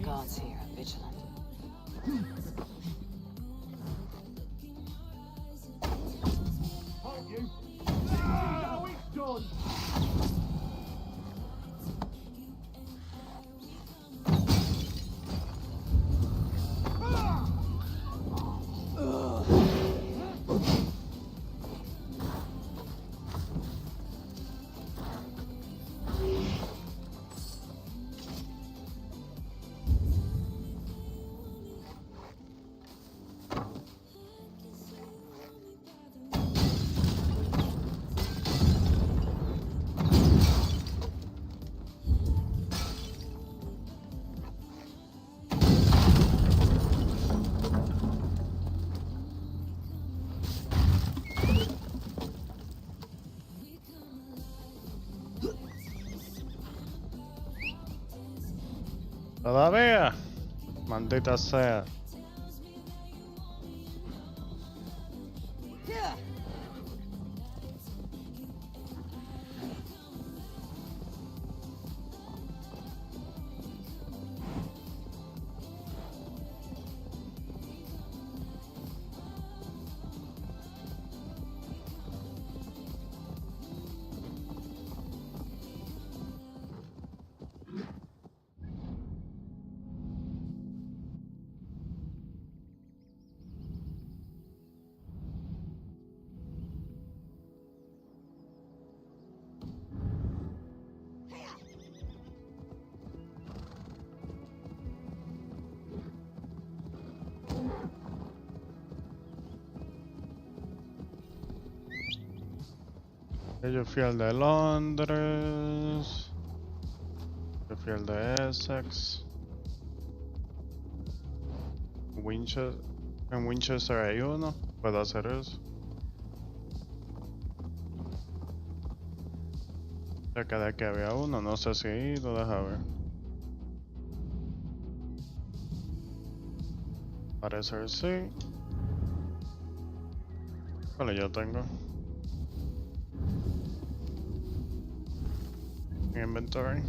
Guards here are vigilant. Now it's done! Todavía. Maldita sea. Yo fui al de Londres. Yo fui al de Essex. Winchester. En Winchester hay uno. Puedo hacer eso. Cerca de aquí había uno. No sé si he ido. Deja ver. Parece sí. Vale, yo tengo. Inventory.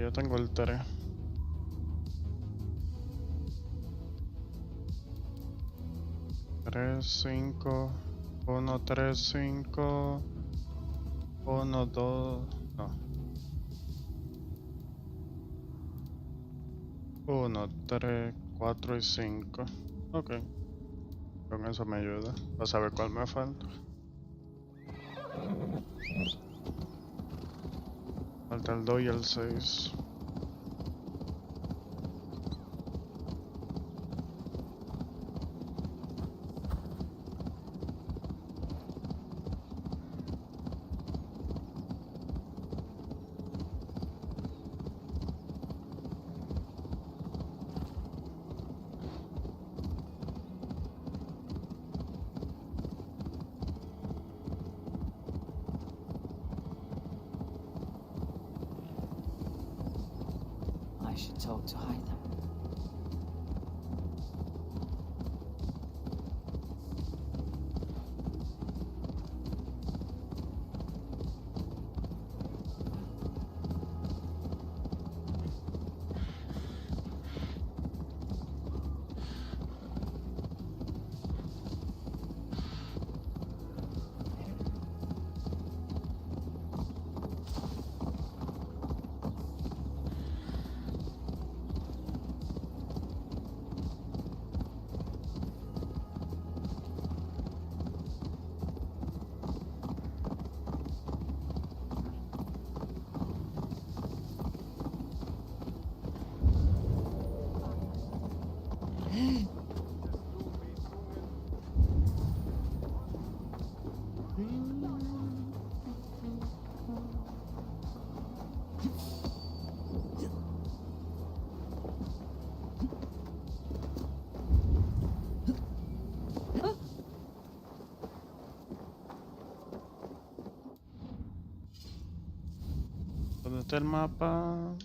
yo tengo el 3. Tres, 5, 1, 3, 5, 1, 2, no. 1, 3, 4 y 5. Ok. Con eso me ayuda. A saber cuál me falta. Falta el 2 y el 6. I should talk to Hytham. ¿Dónde está el mapa?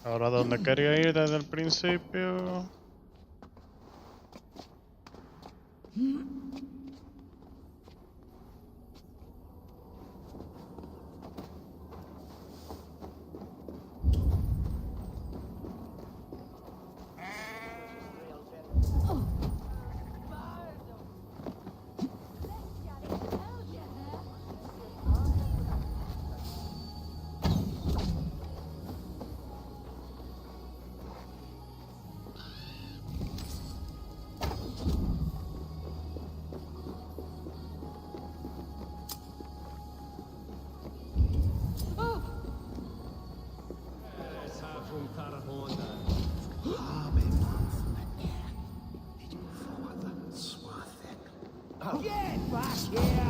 Ahora, ¿dónde quería ir desde el principio? Get back here!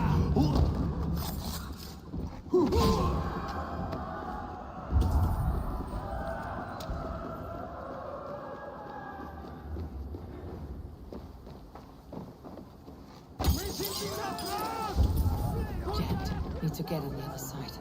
Jammed. Need to get on the other side.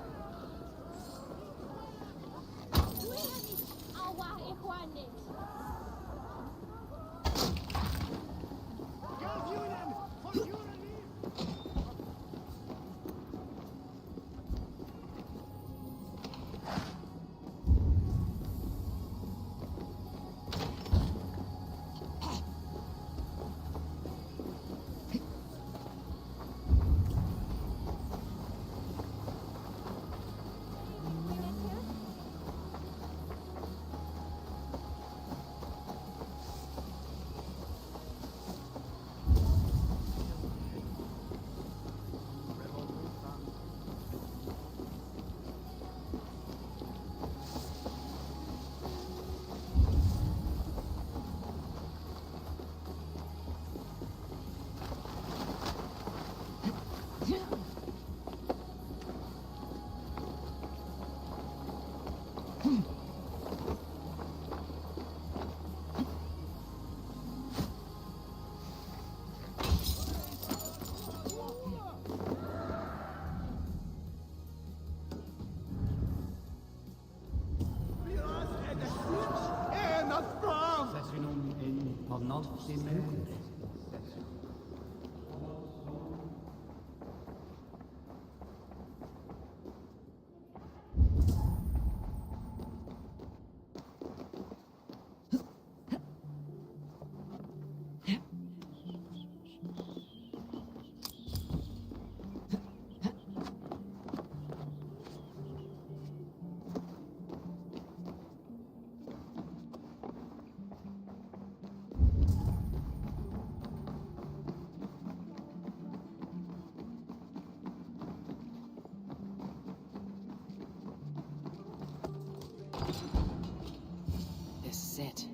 This is it.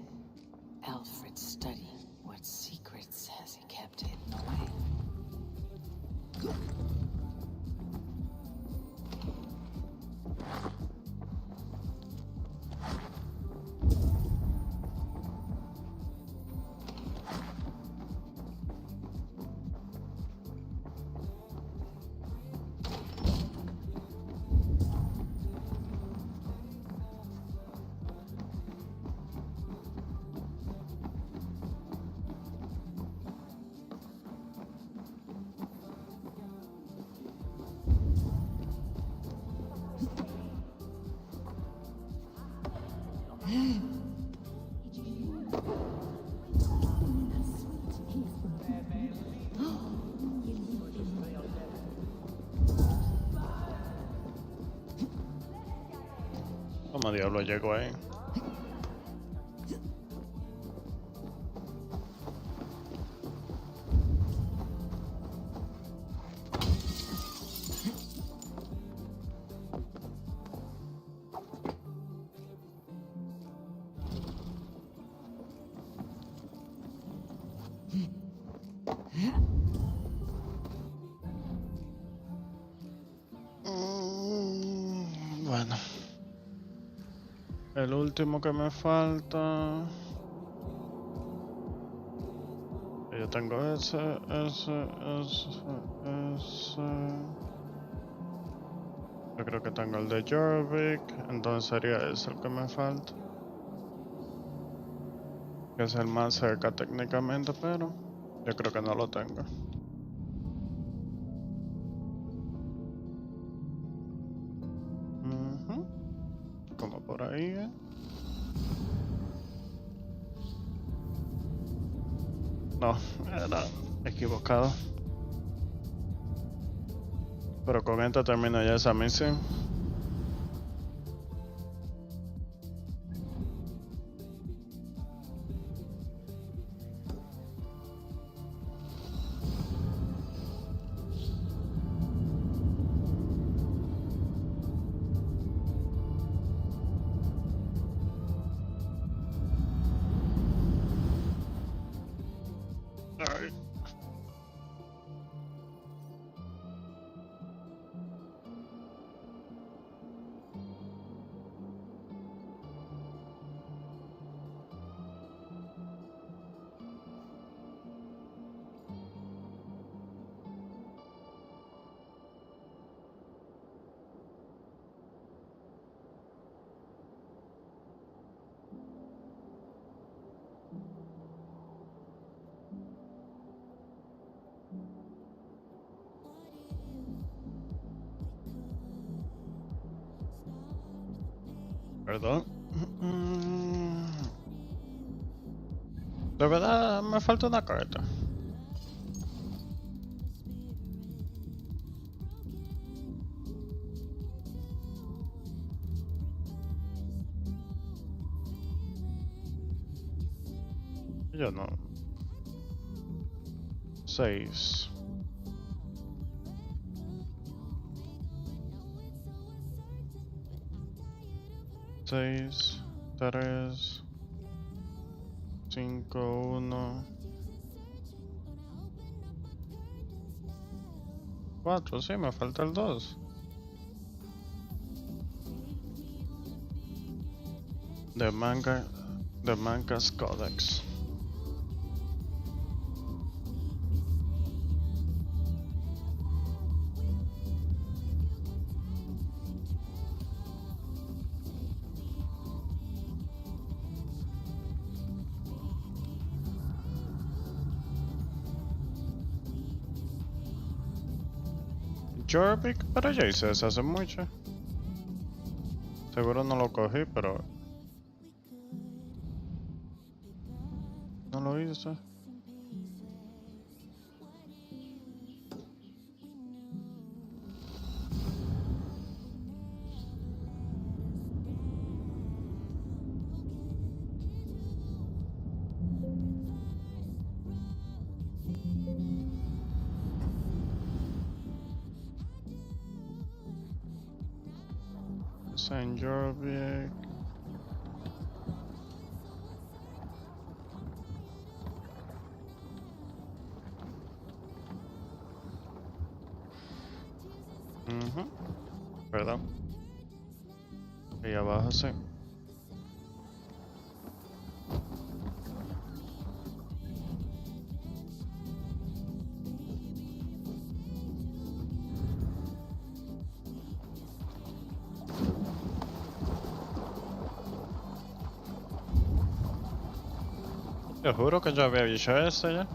Alfred's study. What secrets has he kept hidden away? ¿Cómo diablo llegó ahí? Bueno. El último que me falta. Yo tengo ese. Yo creo que tengo el de Jorvik, entonces sería ese el que me falta. Que es el más cerca técnicamente, pero yo creo que no lo tengo. Como por ahí, No, era equivocado. Pero con esto termino ya esa misión. Alright. Perdón. De verdad me falta una carta. Yo no. 6. Seis, 3, 5, 1, 4, sí, me falta el 2. De Manga's Codex. Jorvik, pero ya hice eso hace mucho. Seguro no lo cogí, pero no lo hice. Saint Jorvik. Perdón. Ahí abajo sí. Te juro que yo había dicho eso ya.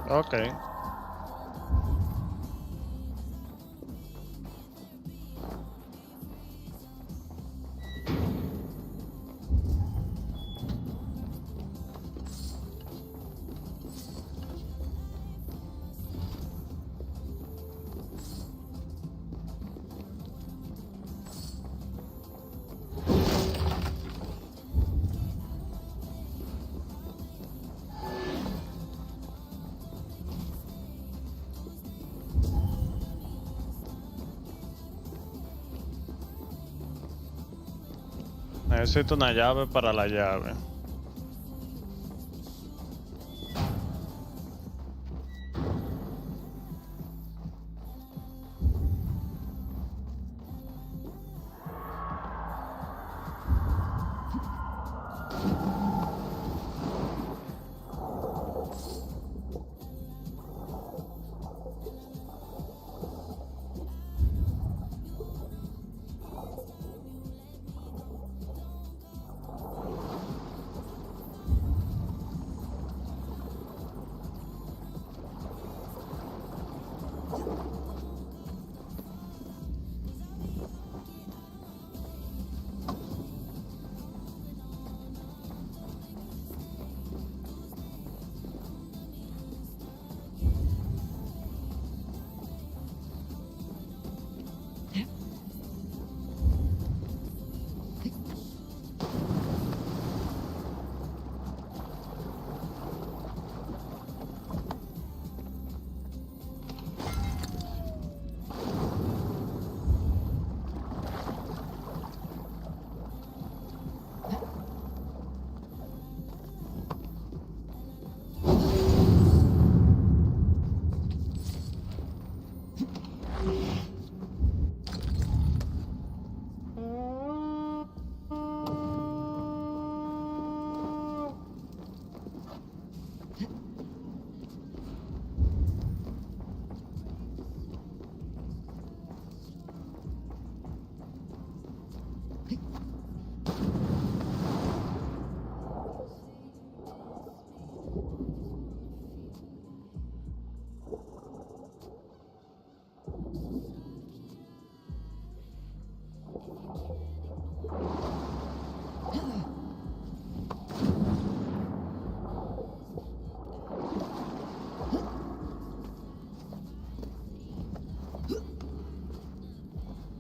Ok. Necesito una llave para la llave.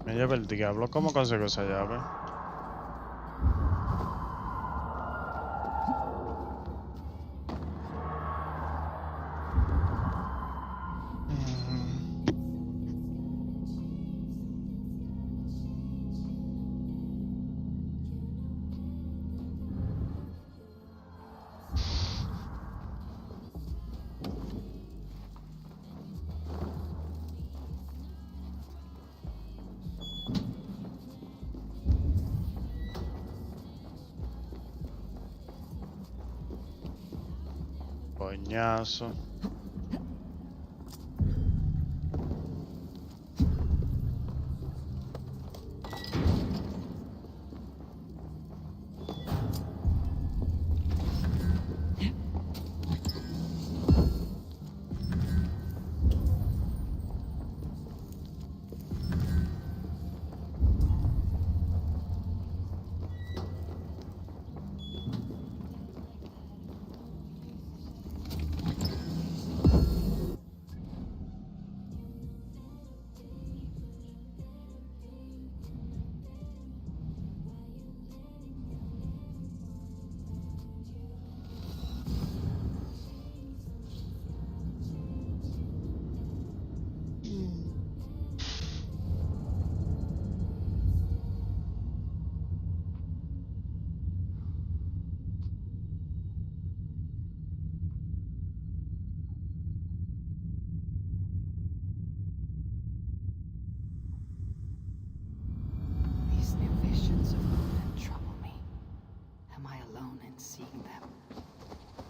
Me lleva el diablo. ¿Cómo consigo esa llave? Coñazo. These new visions of Odin trouble me. Am I alone in seeing them?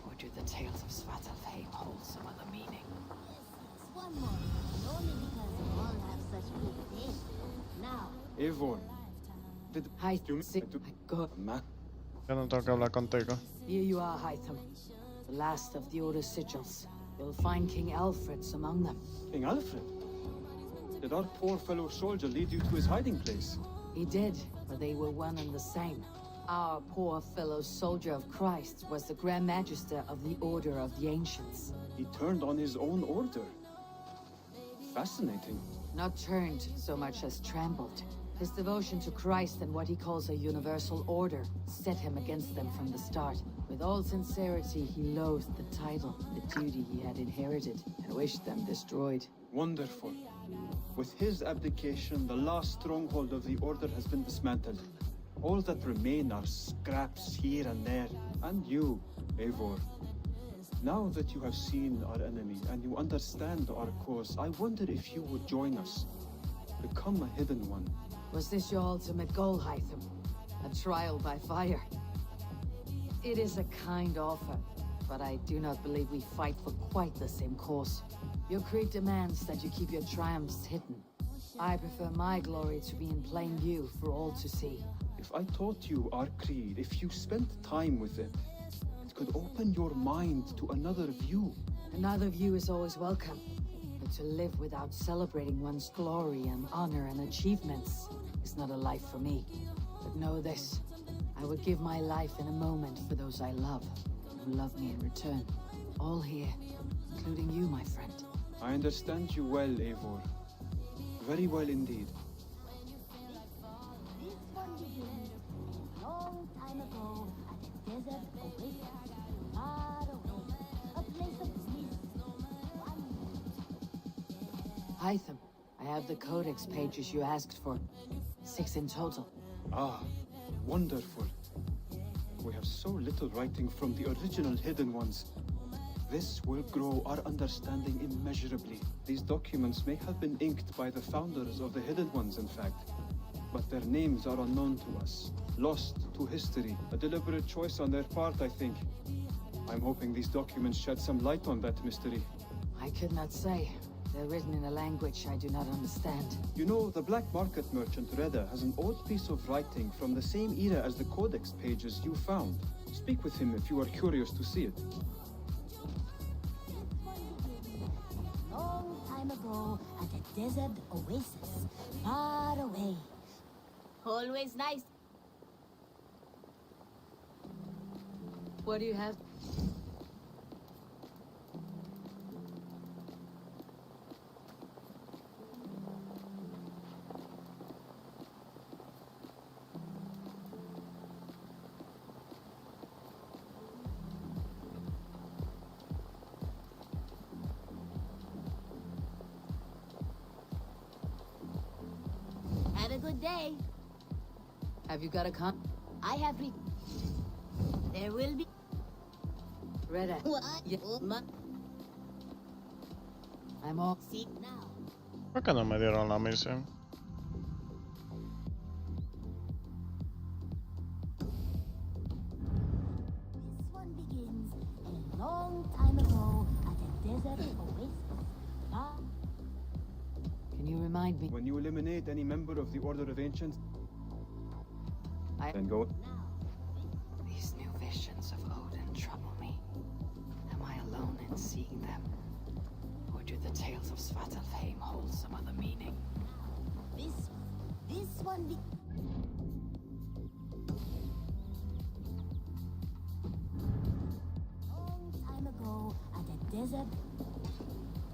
Or do the tales of Svartalfheim hold some other meaning? One more, and only because you all have such good taste. Now, Eivor. Hi, go. Yo no tengo que hablar contigo. Here you are, Hytham. The last of the Order sigils. You'll find King Alfred's among them. King Alfred? Did our poor fellow soldier lead you to his hiding place? He did, but they were one and the same. Our poor fellow soldier of Christ was the Grand Magister of the Order of the Ancients. He turned on his own order. Fascinating. Not turned so much as trampled. His devotion to Christ and what he calls a universal order set him against them from the start. With all sincerity, he loathed the title, the duty he had inherited, and wished them destroyed. Wonderful. With his abdication, the last stronghold of the Order has been dismantled. All that remain are scraps here and there. And you, Eivor. Now that you have seen our enemy and you understand our cause, I wonder if you would join us. Become a hidden one. Was this your ultimate goal, Hytham? A trial by fire? It is a kind offer, but I do not believe we fight for quite the same cause. Your creed demands that you keep your triumphs hidden. I prefer my glory to be in plain view for all to see. If I taught you our creed, if you spent time with it, it could open your mind to another view. Another view is always welcome. But to live without celebrating one's glory and honor and achievements is not a life for me. But know this, I would give my life in a moment for those I love, who love me in return. All here, including you, my friend. I understand you well, Eivor. Very well indeed. This one begins a long time ago at a desert oasis, far away, a place of mist. Hytham, I have the codex pages you asked for. 6 in total. Ah, wonderful. We have so little writing from the original Hidden Ones. This will grow our understanding immeasurably. These documents may have been inked by the founders of the Hidden Ones, in fact. But their names are unknown to us. Lost to history. A deliberate choice on their part, I think. I'm hoping these documents shed some light on that mystery. I could not say. They're written in a language I do not understand. You know, the black market merchant Reda has an old piece of writing from the same era as the codex pages you found. Speak with him if you are curious to see it. Long time ago at a desert oasis, far away. Always nice. What do you have? Have a good day. Have you got a con? I have There will be... Reda. What? Yeah. I'm all... See now. ¿Por qué no me dieron la misión? This one begins a long time ago at a desert oasis. Far... Can you remind me? When you eliminate any member of the Order of Ancients, then go... These new visions of Odin trouble me. Am I alone in seeing them? Or do the tales of Svartalfheim hold some other meaning? This one be... Long time ago at a desert...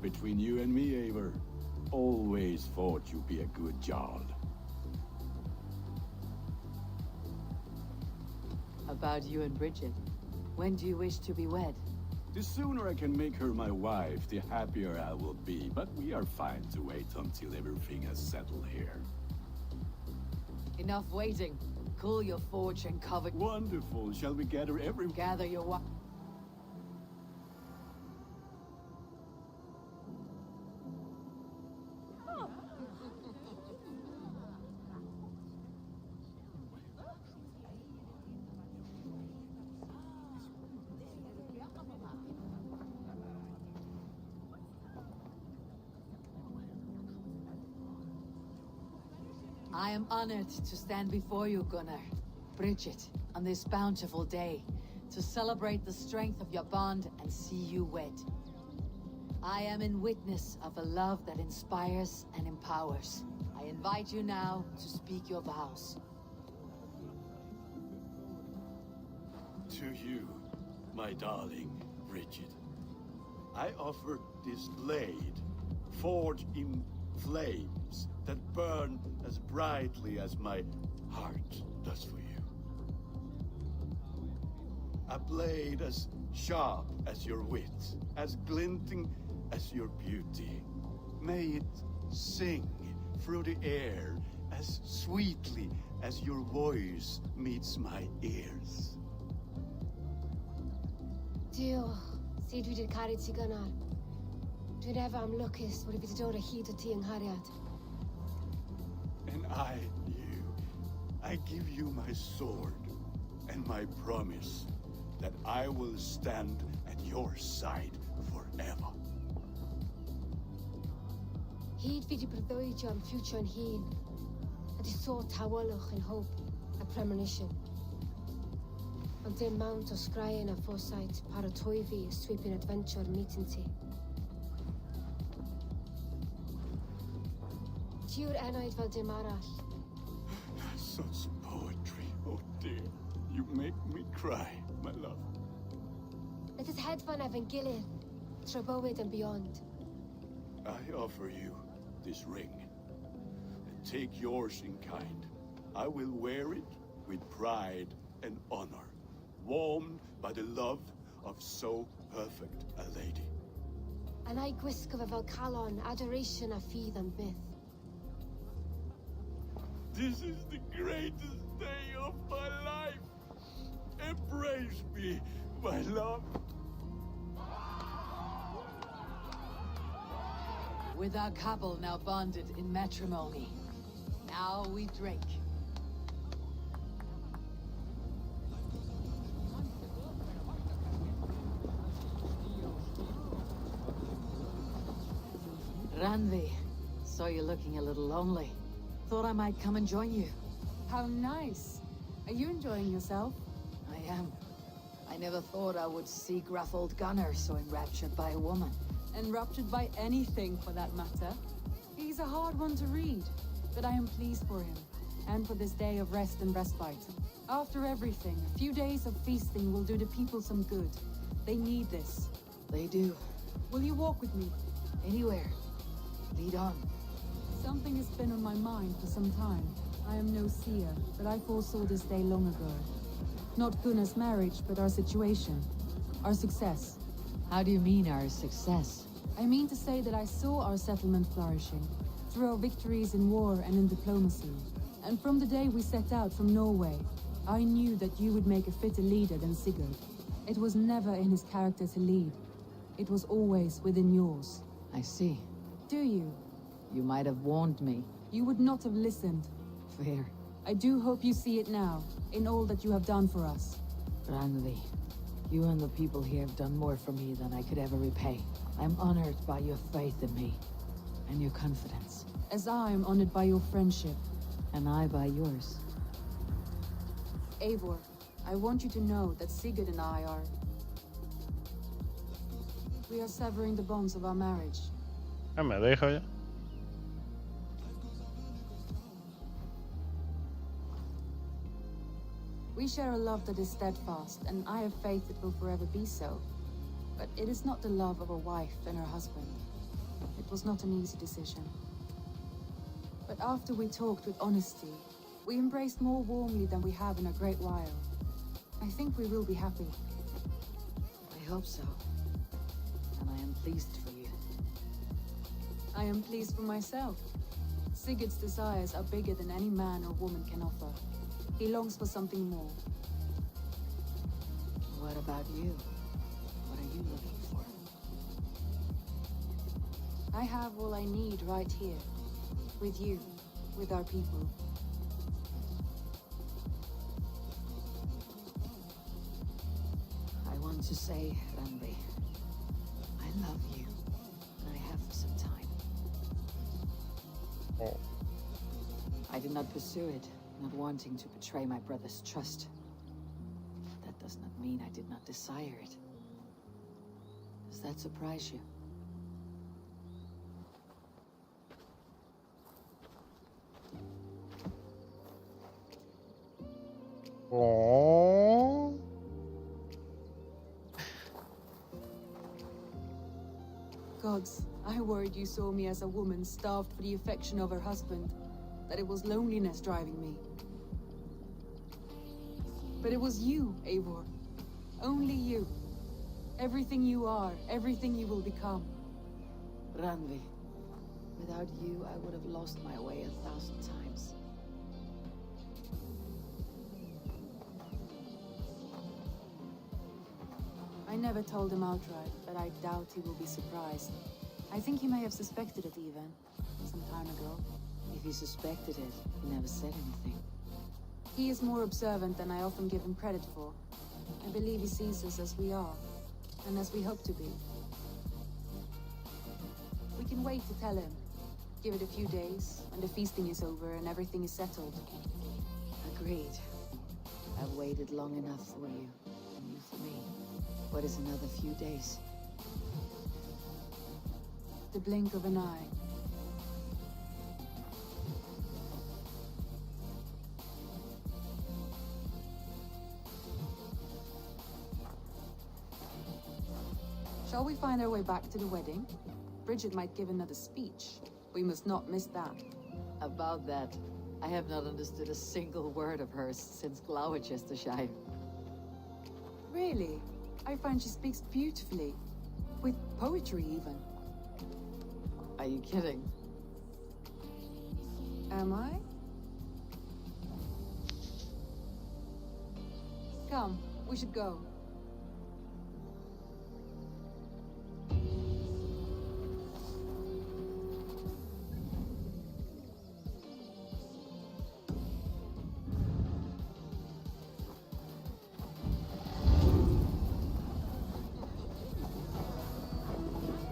Between you and me, Eivor, always thought you'd be a good Jarl. About you and Bridget. When do you wish to be wed? The sooner I can make her my wife, the happier I will be. But we are fine to wait until everything has settled here. Enough waiting. Cool your forge and cover... Wonderful. Shall we gather everyone? Gather your wife. I am honored to stand before you, Gunnar, Bridget, on this bountiful day, to celebrate the strength of your bond and see you wed. I am in witness of a love that inspires and empowers. I invite you now to speak your vows. To you, my darling Bridget, I offer this blade, forged in flames that burn as brightly as my heart does for you. A blade as sharp as your wit, as glinting as your beauty. May it sing through the air as sweetly as your voice meets my ears. Dio, see dwi 'di caru ti gynnar. Dwi'n efo am lwcus bod I wedi dod o hyd o ti yng nghariad. And I give you my sword and my promise that I will stand at your side forever. Hyd fi 'di breuddwydio am ffiwtio'n hun, a di sôn tawelwch yn hope a premonition. Ond dim mount o sgraen a foresight paratoi fi a sweeping adventure meeting ti. Tiw'r enaid fel dim arall. Such poetry, oh dear. You make me cry, my love. Let us hedfan efo'n gilydd, tro bywyd and beyond. I offer you this ring. And take yours in kind. I will wear it with pride and honor, warmed by the love of so perfect a lady. And I gwisgo fe fel calon, adoration a ffydd am byth. This is the greatest day of my life. Embrace me, my love. With our couple now bonded in matrimony, now we drink. Randvi, saw you looking a little lonely. Thought I might come and join you. How nice. Are you enjoying yourself? I am. I never thought I would see gruff old Gunnar so enraptured by a woman. Enraptured by anything, for that matter. He's a hard one to read, but I am pleased for him, and for this day of rest and respite. After everything, a few days of feasting will do the people some good. They need this. They do. Will you walk with me? Anywhere. Lead on. Something has been on my mind for some time. I am no seer, but I foresaw this day long ago. Not Gunnar's marriage, but our situation. Our success. How do you mean our success? I mean to say that I saw our settlement flourishing, through our victories in war and in diplomacy. And from the day we set out from Norway, I knew that you would make a fitter leader than Sigurd. It was never in his character to lead. It was always within yours. I see. Do you? You might have warned me. You would not have listened. Fair. I do hope you see it now, in all that you have done for us. Randvi, you and the people here have done more for me than I could ever repay. I'm honored by your faith in me, and your confidence. As I am honored by your friendship. And I by yours. Eivor, I want you to know that Sigurd and I are... We are severing the bonds of our marriage. Me dejo ya. We share a love that is steadfast, and I have faith it will forever be so. But it is not the love of a wife and her husband. It was not an easy decision. But after we talked with honesty, we embraced more warmly than we have in a great while. I think we will be happy. I hope so. And I am pleased for you. I am pleased for myself. Sigurd's desires are bigger than any man or woman can offer. He longs for something more. What about you? What are you looking for? I have all I need right here. With you. With our people. I want to say, Randvi, I love you. And I have for some time. Oh. I did not pursue it, not wanting to betray my brother's trust. That does not mean I did not desire it. Does that surprise you? Oh. Gods, I worried you saw me as a woman starved for the affection of her husband. That it was loneliness driving me. But it was you, Eivor. Only you. Everything you are, everything you will become. Randvi, without you, I would have lost my way 1,000 times. I never told him outright, but I doubt he will be surprised. I think he may have suspected it even, some time ago. If he suspected it, he never said anything. He is more observant than I often give him credit for. I believe he sees us as we are, and as we hope to be. We can wait to tell him. Give it a few days, when the feasting is over and everything is settled. Agreed. I've waited long enough for you, and you for me. What is another few days? The blink of an eye. Shall we find our way back to the wedding? Bridget might give another speech. We must not miss that. About that, I have not understood a single word of hers since Gloucestershire. Really? I find she speaks beautifully. With poetry, even. Are you kidding? Am I? Come, we should go.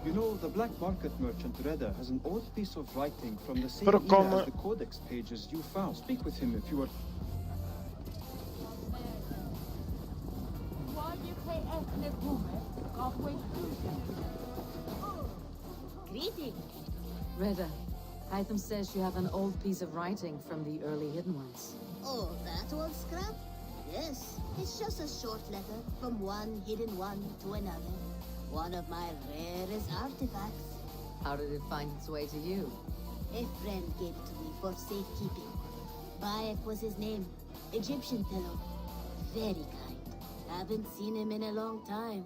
You know, the black market merchant Reda has an old piece of writing from the same Pero era como- as the codex pages you found. Speak with him if you are... Why you say ethnic woman halfway through? Greetings. Reda, Hytham says you have an old piece of writing from the early Hidden Ones. Oh, that old scrap? Yes, it's just a short letter from one hidden one to another. One of my rarest artifacts. How did it find its way to you? A friend gave it to me for safekeeping. Bayek was his name. Egyptian fellow. Very kind. Haven't seen him in a long time.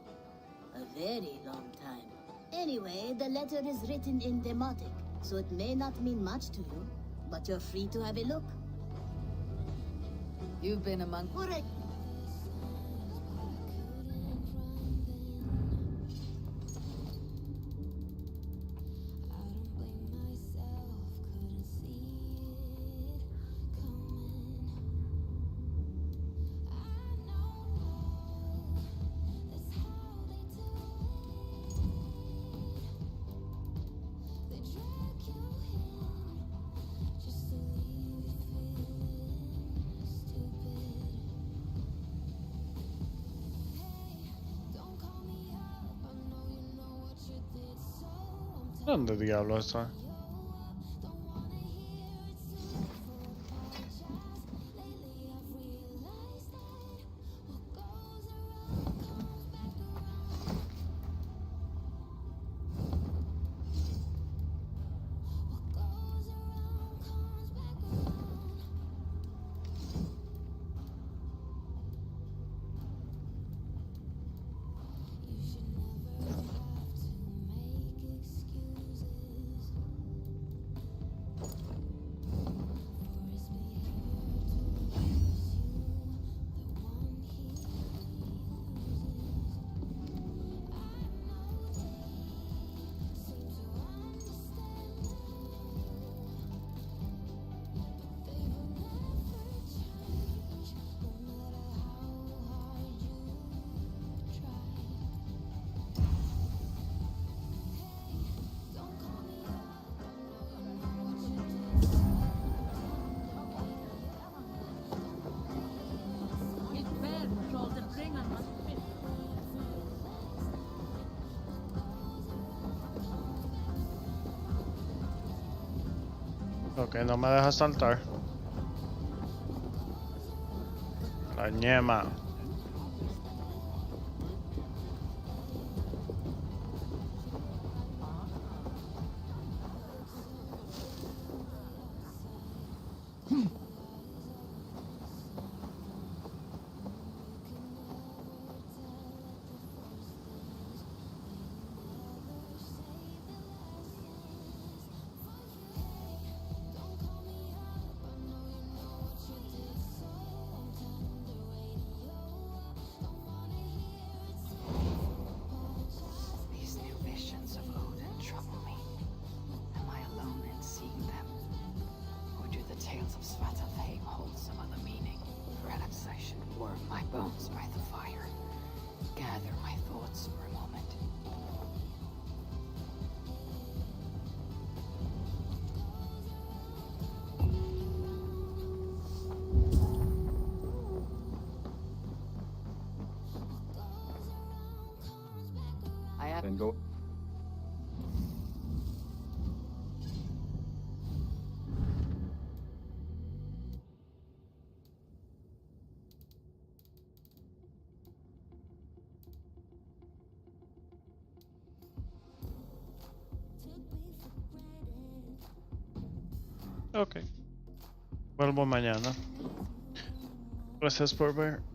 A very long time. Anyway, the letter is written in Demotic, so it may not mean much to you, but you're free to have a look. You've been among... Correct. ¿Dónde diablos está? Ok, no me deja saltar. A nie ma. These new visions of Odin trouble me. Am I alone in seeing them? Or do the tales of Svartalfheim hold some other meaning? Perhaps I should warm my bones by the fire. Gather my thoughts for a moment. I have... Then go. Ok. Vuelvo mañana. Gracias por ver.